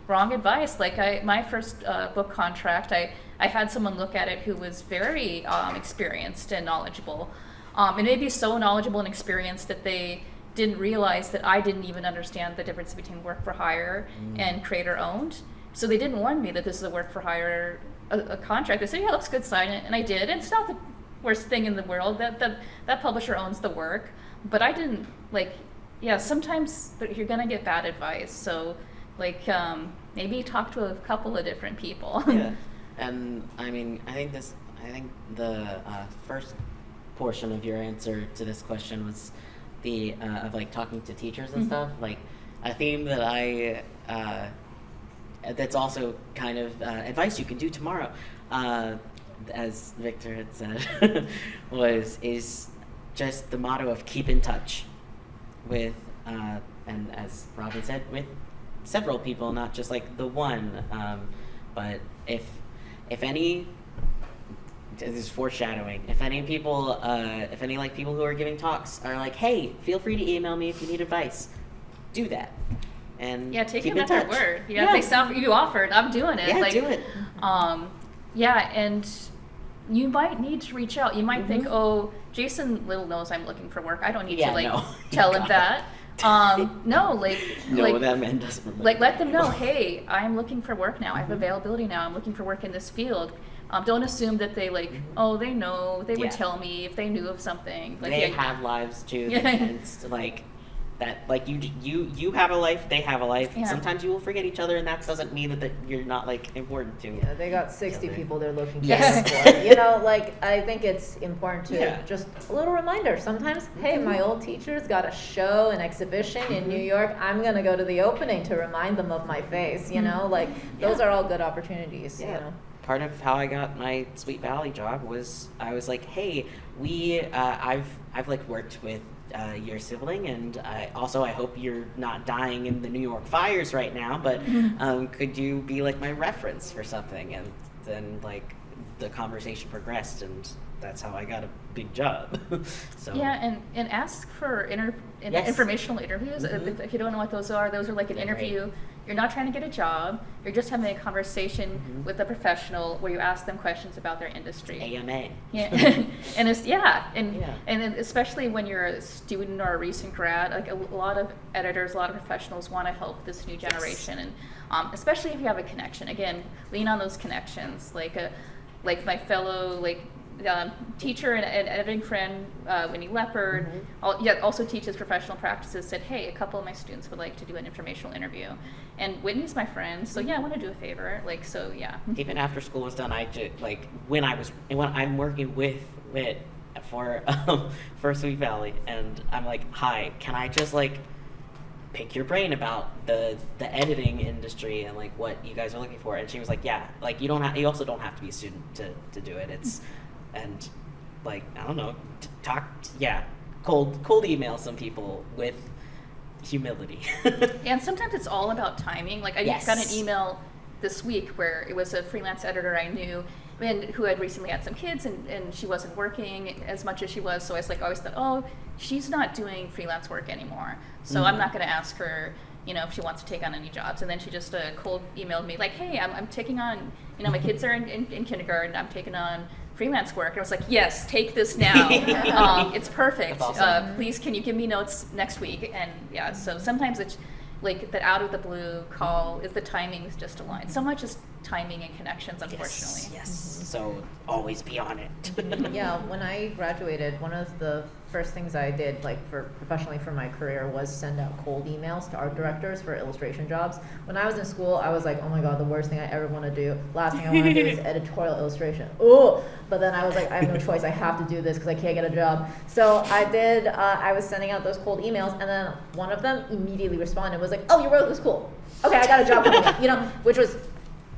wrong advice. Like my first book contract, I had someone look at it who was very experienced and knowledgeable, and maybe so knowledgeable and experienced that they didn't realize that I didn't even understand the difference between work for hire and creator owned. So they didn't warn me that this is a work for hire a contract. They said, yeah, looks good, sign it. And I did. And it's not the worst thing in the world. That publisher owns the work. But I didn't, like, sometimes you're going to get bad advice. So, like, maybe talk to a couple of different people. Yeah. And, I mean, I think the first portion of your answer to this question was the of like talking to teachers and stuff. Like a theme that I that's also kind of advice you can do tomorrow, as Victor had said, is just the motto of keep in touch with and as Robyn said, with several people, not just like the one, but if any. This is foreshadowing. If any people who are giving talks are like, hey, feel free to email me if you need advice, do that. And take keep them in at touch. their word. They sound you offered. I'm doing it. Yeah, do it. And you might need to reach out. You might think, oh, Jason Little knows I'm looking for work. I don't need to no. tell him that. No, That man doesn't remember. let them know, hey, I'm looking for work now. I have availability now. I'm looking for work in this field. Don't assume that they oh, they know. They would tell me if they knew of something. They have lives too. And it's that you have a life, they have a life. Yeah. Sometimes you will forget each other, and that doesn't mean that you're not important to. Yeah, they got 60 people they're looking Yes. for. I think it's important to just a little reminder. Sometimes, hey, my old teacher's got a show, an exhibition in New York. I'm gonna go to the opening to remind them of my face. Those are all good opportunities. Yeah. Part of how I got my Sweet Valley job was I was like, hey, I've worked with your sibling, and I hope you're not dying in the New York fires right now, but could you be my reference for something? And then the conversation progressed, and that's how I got a big job. So and ask for informational interviews. If you don't know what those are an interview. Right. You're not trying to get a job. You're just having a conversation with a professional where you ask them questions about their industry. AMA. Yeah, and and especially when you're a student or a recent grad, a lot of editors, a lot of professionals want to help this new generation, and especially if you have a connection. Again, lean on those connections. My fellow teacher and editing friend, Winnie Leopard, also teaches professional practices, said, hey, a couple of my students would like to do an informational interview. And Whitney's my friend, so I want to do a favor. Even after school was done, I just, when I'm working with Whit for Sweet Valley, and I'm like, hi, can I just pick your brain about the editing industry and what you guys are looking for? And she was like, yeah, you also don't have to be a student to do it. It's and I don't know, cold email some people with humility. And sometimes it's all about timing. I got an email this week where it was a freelance editor I knew and who had recently had some kids, and she wasn't working as much as she was, so I was always thought, oh, she's not doing freelance work anymore, so I'm not going to ask her if she wants to take on any jobs. And then she just cold emailed me hey, I'm taking on, my kids are in kindergarten, I'm taking on freelance work. And I was like, yes, take this now. It's perfect. Awesome. Please, can you give me notes next week? And so sometimes it's the out of the blue call is the timing is just aligned. So much is timing and connections, unfortunately. Yes. So always be on it. When I graduated, one of the first things I did, professionally for my career, was send out cold emails to art directors for illustration jobs. When I was in school, I was like, oh my god, the worst thing I ever want to do, last thing I want to do is editorial illustration. Oh, but then I was like, I have no choice. I have to do this because I can't get a job. So I did. I was sending out those cold emails, and then one of them immediately responded and was like, oh, your work was cool. Okay, I got a job coming up. Which was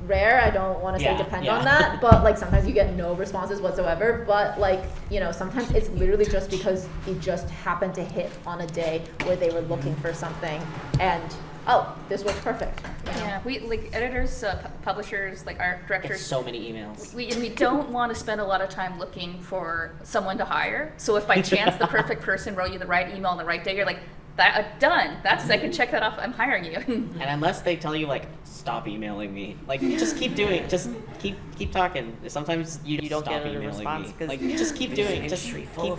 rare. I don't want to say depend on that, but sometimes you get no responses whatsoever. But sometimes it's literally just because it just happened to hit on a day where they were looking for something, and oh, this was perfect. Yeah, we editors, publishers, art directors. It's so many emails. We don't want to spend a lot of time looking for someone to hire. So if by chance the perfect person wrote you the right email on the right day, you're like, that done. That's I can check that off. I'm hiring you. And unless they tell you stop emailing me, just keep doing. Just keep talking. Sometimes you don't get a response because just keep doing. Just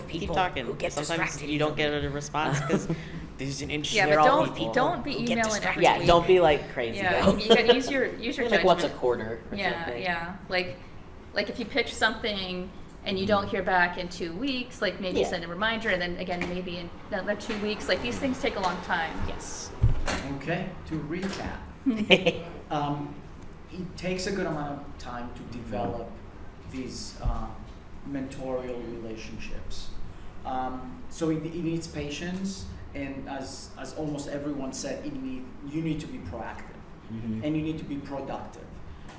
keep talking. Sometimes you don't get a response because there's an industry. Yeah, but don't be emailing every week. Yeah, don't be crazy. Yeah, you gotta use your judgment. Once a quarter. Or something. Yeah. If you pitch something and you don't hear back in 2 weeks, maybe send a reminder, and then again maybe in another 2 weeks. These things take a long time. Yes. Okay, to recap, it takes a good amount of time to develop these mentorial relationships. So it needs patience, and as almost everyone said, you need to be proactive, and you need to be productive.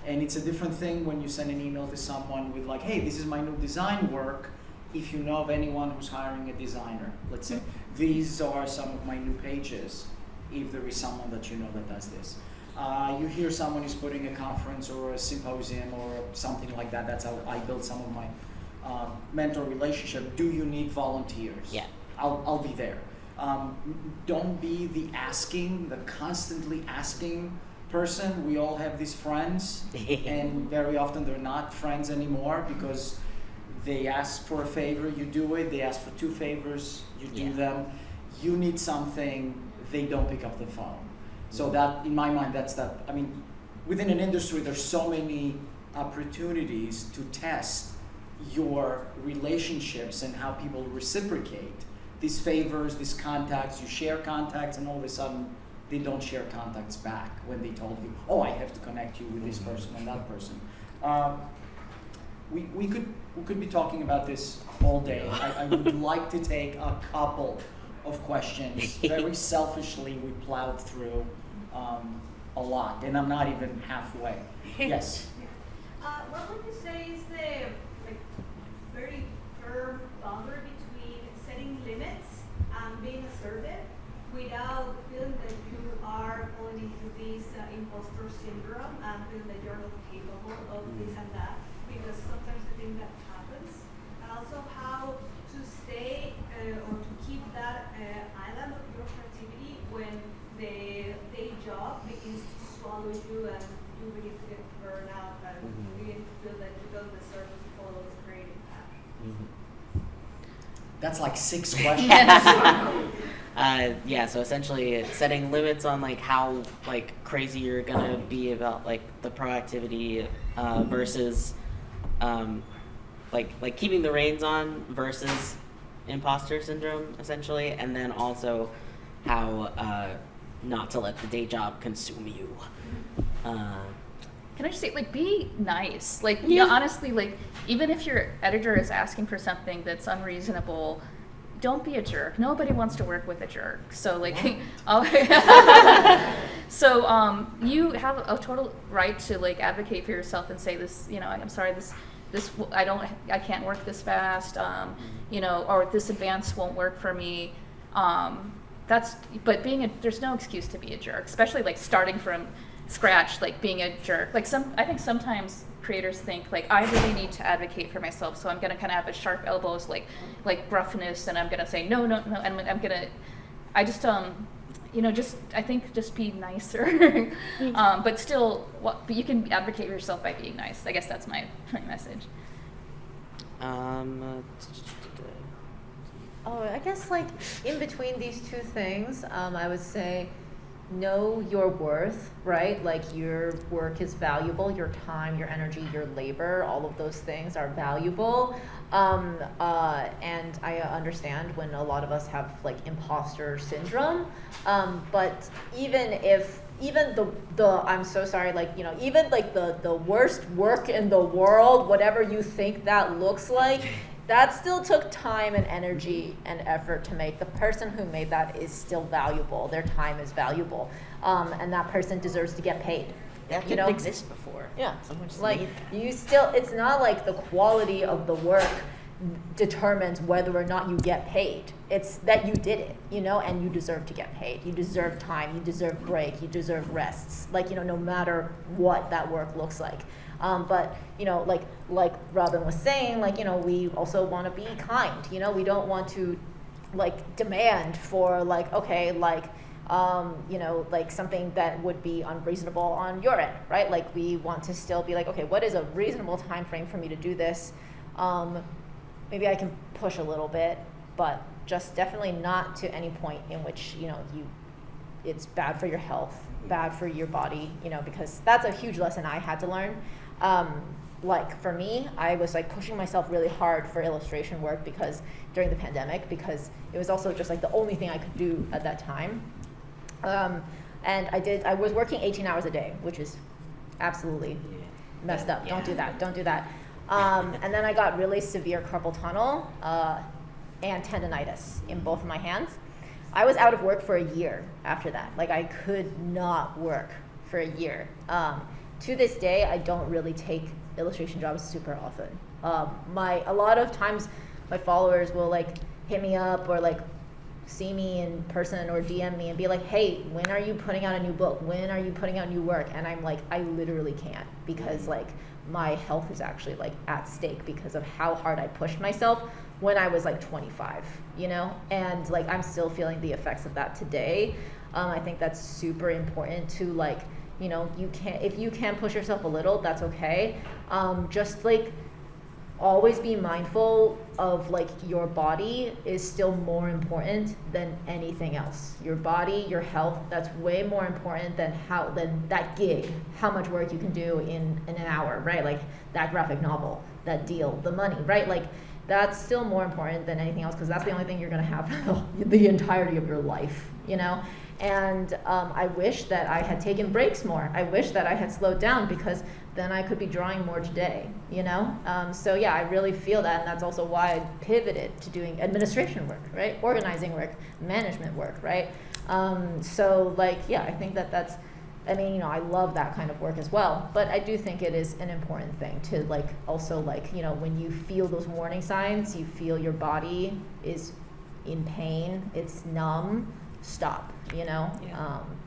And it's a different thing when you send an email to someone with hey, this is my new design work. If you know of anyone who's hiring a designer, let's say, these are some of my new pages. If there is someone that you know that does this. You hear someone is putting a conference or a symposium or something like that. That's how I build some of my mentor relationship. Do you need volunteers? Yeah. I'll be there. Don't be the constantly asking person. We all have these friends, and very often they're not friends anymore because They ask for a favor, you do it. They ask for 2 favors, you do Yeah. them. You need something, they don't pick up the phone. So that, in my mind, that's that. I mean, within an industry, there's so many opportunities to test your relationships and how people reciprocate these favors, these contacts. You share contacts, and all of a sudden, they don't share contacts back when they told you, oh, I have to connect you with this person and that person. We could be talking about this all day. I would like to take a couple of questions. Very selfishly, we plowed through a lot, and I'm not even halfway. Yes. What would you say is the very firm boundary between setting limits and being assertive without feeling that you are falling into this imposter syndrome and feeling that you're not capable of this and that? Because sometimes I think that happens. And also how to stay or to keep that island of your creativity when the day job begins to swallow you and you begin to get burned out and begin to feel that you don't deserve to follow the creative path. That's like 6 questions. Yeah, so essentially setting limits on like how like crazy you're gonna be about like the proactivity versus like keeping the reins on versus imposter syndrome essentially, and then also how not to let the day job consume you. Can I just say, like, be nice. Like, you know, honestly, like, even if your editor is asking for something that's unreasonable, don't be a jerk. Nobody wants to work with a jerk. So, like, you have a total right to, like, advocate for yourself and say this, you know, I'm sorry, I can't work this fast, you know, or this advance won't work for me. But there's no excuse to be a jerk, especially, like, starting from scratch, like being a jerk. Like I think sometimes creators think like I really need to advocate for myself, so I'm gonna kind of have a sharp elbows, like gruffness, and I'm gonna say no, and I think just be nicer. But still, but you can advocate for yourself by being nice. I guess that's my message. I guess like in between these 2 things, I would say know your worth, right? Like your work is valuable, your time, your energy, your labor, all of those things are valuable. And I understand when a lot of us have like imposter syndrome. But even the I'm so sorry, like, you know, even like the worst work in the world, whatever you think that looks like, that still took time and energy and effort to make. The person who made that is still valuable. Their time is valuable. And that person deserves to get paid. That didn't exist before. Yeah. Someone just Like, made it's not like the quality of the work determines whether or not you get paid. It's that you did it, you know, and you deserve to get paid. You deserve time, you deserve break, you deserve rests. Like, you know, no matter what that work looks like. But, you know, like Robyn was saying, like, you know, we also want to be kind, you know, we don't want to like demand for like, okay, like, you know, like something that would be unreasonable on your end, right? Like we want to still be like, okay, what is a reasonable time frame for me to do this? Maybe I can push a little bit, but just definitely not to any point in which, you know, it's bad for your health, bad for your body, you know, because that's a huge lesson I had to learn. Like for me, I was like pushing myself really hard for illustration work because during the pandemic, because it was also just like the only thing I could do at that time. And I was working 18 hours a day, which is absolutely messed up. Don't do that. And then I got really severe carpal tunnel and tendonitis in both of my hands. I was out of work for a year after that. Like I could not work for a year. To this day, I don't really take illustration jobs super often. A lot of times my followers will like hit me up or like see me in person or DM me and be like, hey, when are you putting out a new book? When are you putting out new work? And I'm like, I literally can't, because like my health is actually like at stake because of how hard I pushed myself when I was like 25, you know? And like I'm still feeling the effects of that today. I think that's super important to like, you know, if you can push yourself a little, that's okay. Just like always be mindful of like your body is still more important than anything else. Your body, your health, that's way more important than that gig, how much work you can do in an hour, right? Like that graphic novel, that deal, the money, right? Like that's still more important than anything else, because that's the only thing you're gonna have the entirety of your life, you know? And I wish that I had taken breaks more. I wish that I had slowed down, because then I could be drawing more today, you know? So yeah, I really feel that, and that's also why I pivoted to doing administration work, right? Organizing work, management work, right? So like, yeah, I think that's, I mean, you know, I love that kind of work as well, but I do think it is an important thing to like, also like, you know, when you feel those warning signs, you feel your body is in pain, it's numb, stop, you know?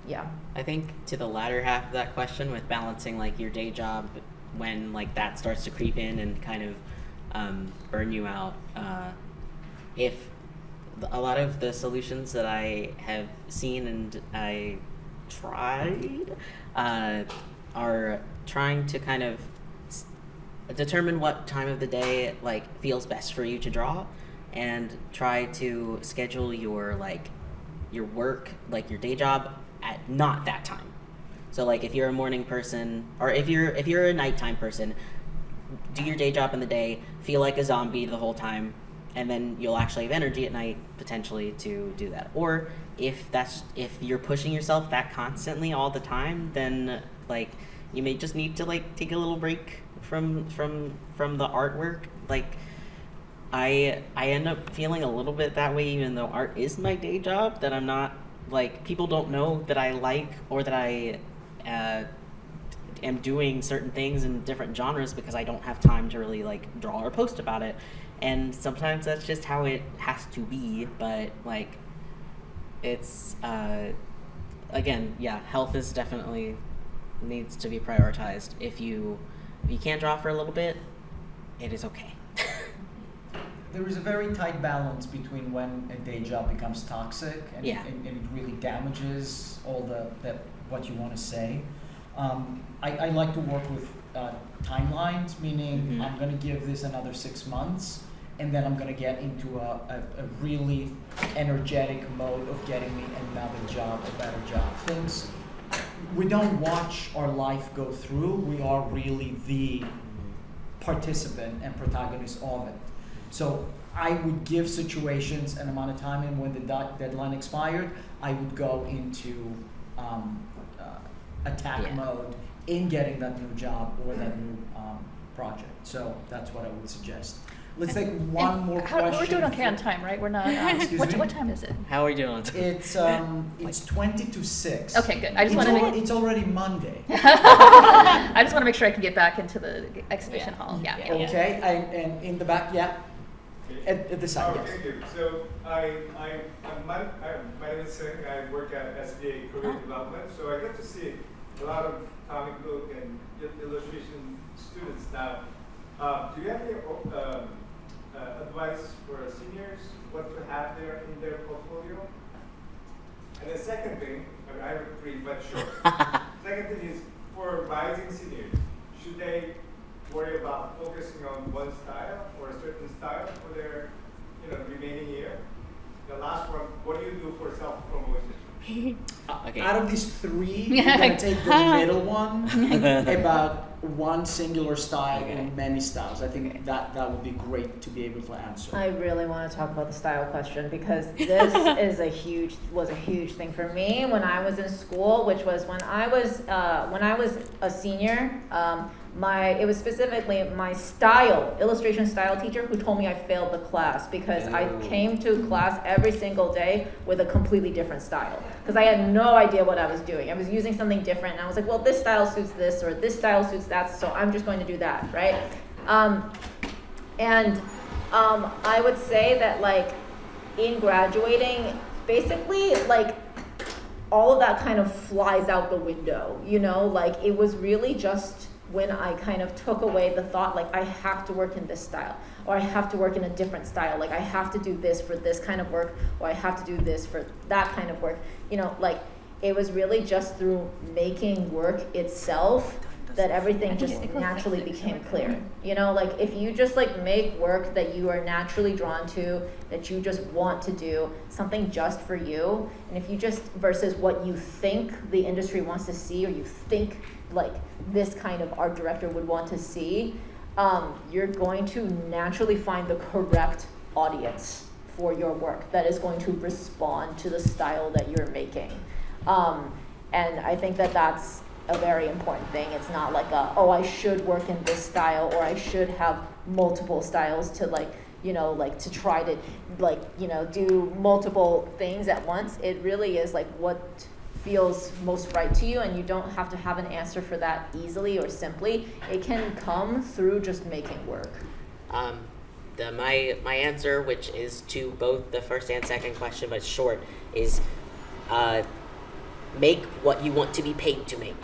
Yeah. I think to the latter half of that question, with balancing like your day job when like that starts to creep in and kind of burn you out, if a lot of the solutions that I have seen and I tried are trying to kind of determine what time of the day like feels best for you to draw, and try to schedule your work, like your day job, at not that time. So like if you're a morning person, or if you're a nighttime person, do your day job in the day, feel like a zombie the whole time, and then you'll actually have energy at night potentially to do that. Or if you're pushing yourself that constantly all the time, then like you may just need to like take a little break from the artwork. Like I end up feeling a little bit that way, even though art is my day job, that I'm not like, people don't know that I like or that I am doing certain things in different genres, because I don't have time to really like draw or post about it. And sometimes that's just how it has to be. But like, it's again, yeah, health is definitely needs to be prioritized. If you can't draw for a little bit, it is okay. There is a very tight balance between when a day job becomes toxic and, Yeah. and it really damages all what you want to say. I like to work with timelines, meaning Mm-hmm. I'm going to give this another 6 months, and then I'm going to get into a really energetic mode of getting me another job, a better job. We don't watch our life go through, we are really the participant and protagonist of it. So I would give situations an amount of time, and when the deadline expired, I would go into attack Yeah. mode in getting that new job or that new project. So that's what I would suggest. Let's take one more question. We're doing okay on time, right? We're not. Excuse me? What time is it? How are we doing? It's 20 to 6. Okay, good. I just want to make. It's already Monday. I just want to make sure I can get back into the exhibition hall. Yeah. Okay, and in the back, yeah. At the side, yes. Thank you. So my name is Singh. I work at SBA Career Development. So I get to see a lot of comic book and illustration students now. Do you have any advice for seniors, what to have there in their portfolio? And the second thing, I have 3, but sure. Second thing is, for rising seniors, should they worry about focusing on one style or a certain style for their remaining year? The last one, what do you do for self-promotion? Okay. Out of these 3, I'm going to take the middle one about one singular style and many styles. I think that would be great to be able to answer. I really want to talk about the style question, because this was a huge thing for me when I was in school, which was when I was a senior. It was specifically my illustration style teacher who told me I failed the class, because I came to class every single day with a completely different style, because I had no idea what I was doing. I was using something different, and I was like, well, this style suits this, or this style suits that, so I'm just going to do that, right? I would say that like in graduating, basically like all of that kind of flies out the window, you know? Like it was really just when I kind of took away the thought, like I have to work in this style, or I have to work in a different style, like I have to do this for this kind of work, or I have to do this for that kind of work, you know, like it was really just through making work itself that everything just naturally became clear. You know, like if you just like make work that you are naturally drawn to, that you just want to do, something just for you, and if you just, versus what you think the industry wants to see, or you think like this kind of art director would want to see, you're going to naturally find the correct audience for your work that is going to respond to the style that you're making. And I think that that's a very important thing. It's not like I should work in this style, or I should have multiple styles to like, you know, like to try to like, you know, do multiple things at once. It really is like what feels most right to you, and you don't have to have an answer for that easily or simply. It can come through just making work. My answer, which is to both the first and second question, but short, is make what you want to be paid to make.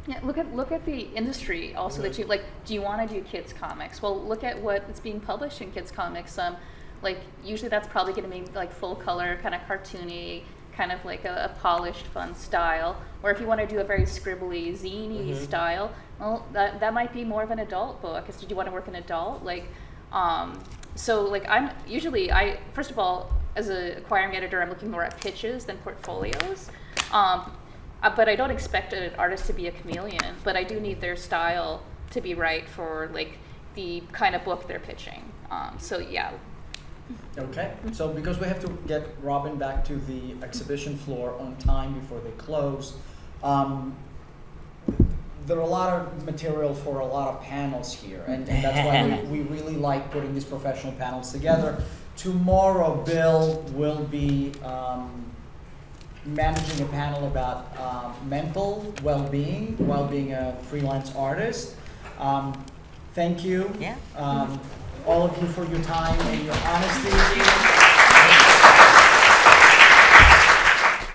Yeah, look at the industry also that you like. Do you want to do kids comics? Well, look at what is being published in kids comics. Like usually that's probably going to be like full color, kind of cartoony, kind of like a polished, fun style. Or if you want to do a very scribbly, zine-y style, well, that might be more of an adult book. Because did you want to work in adult? Like, so like first of all, as an acquiring editor, I'm looking more at pitches than portfolios. But I don't expect an artist to be a chameleon, but I do need their style to be right for like the kind of book they're pitching. So yeah. Okay, so because we have to get Robyn back to the exhibition floor on time before they close, there are a lot of material for a lot of panels here, and that's why we really like putting these professional panels together. Tomorrow, Bill will be managing a panel about mental well-being while being a freelance artist. Thank you, Yeah. all of you, for your time and your honesty.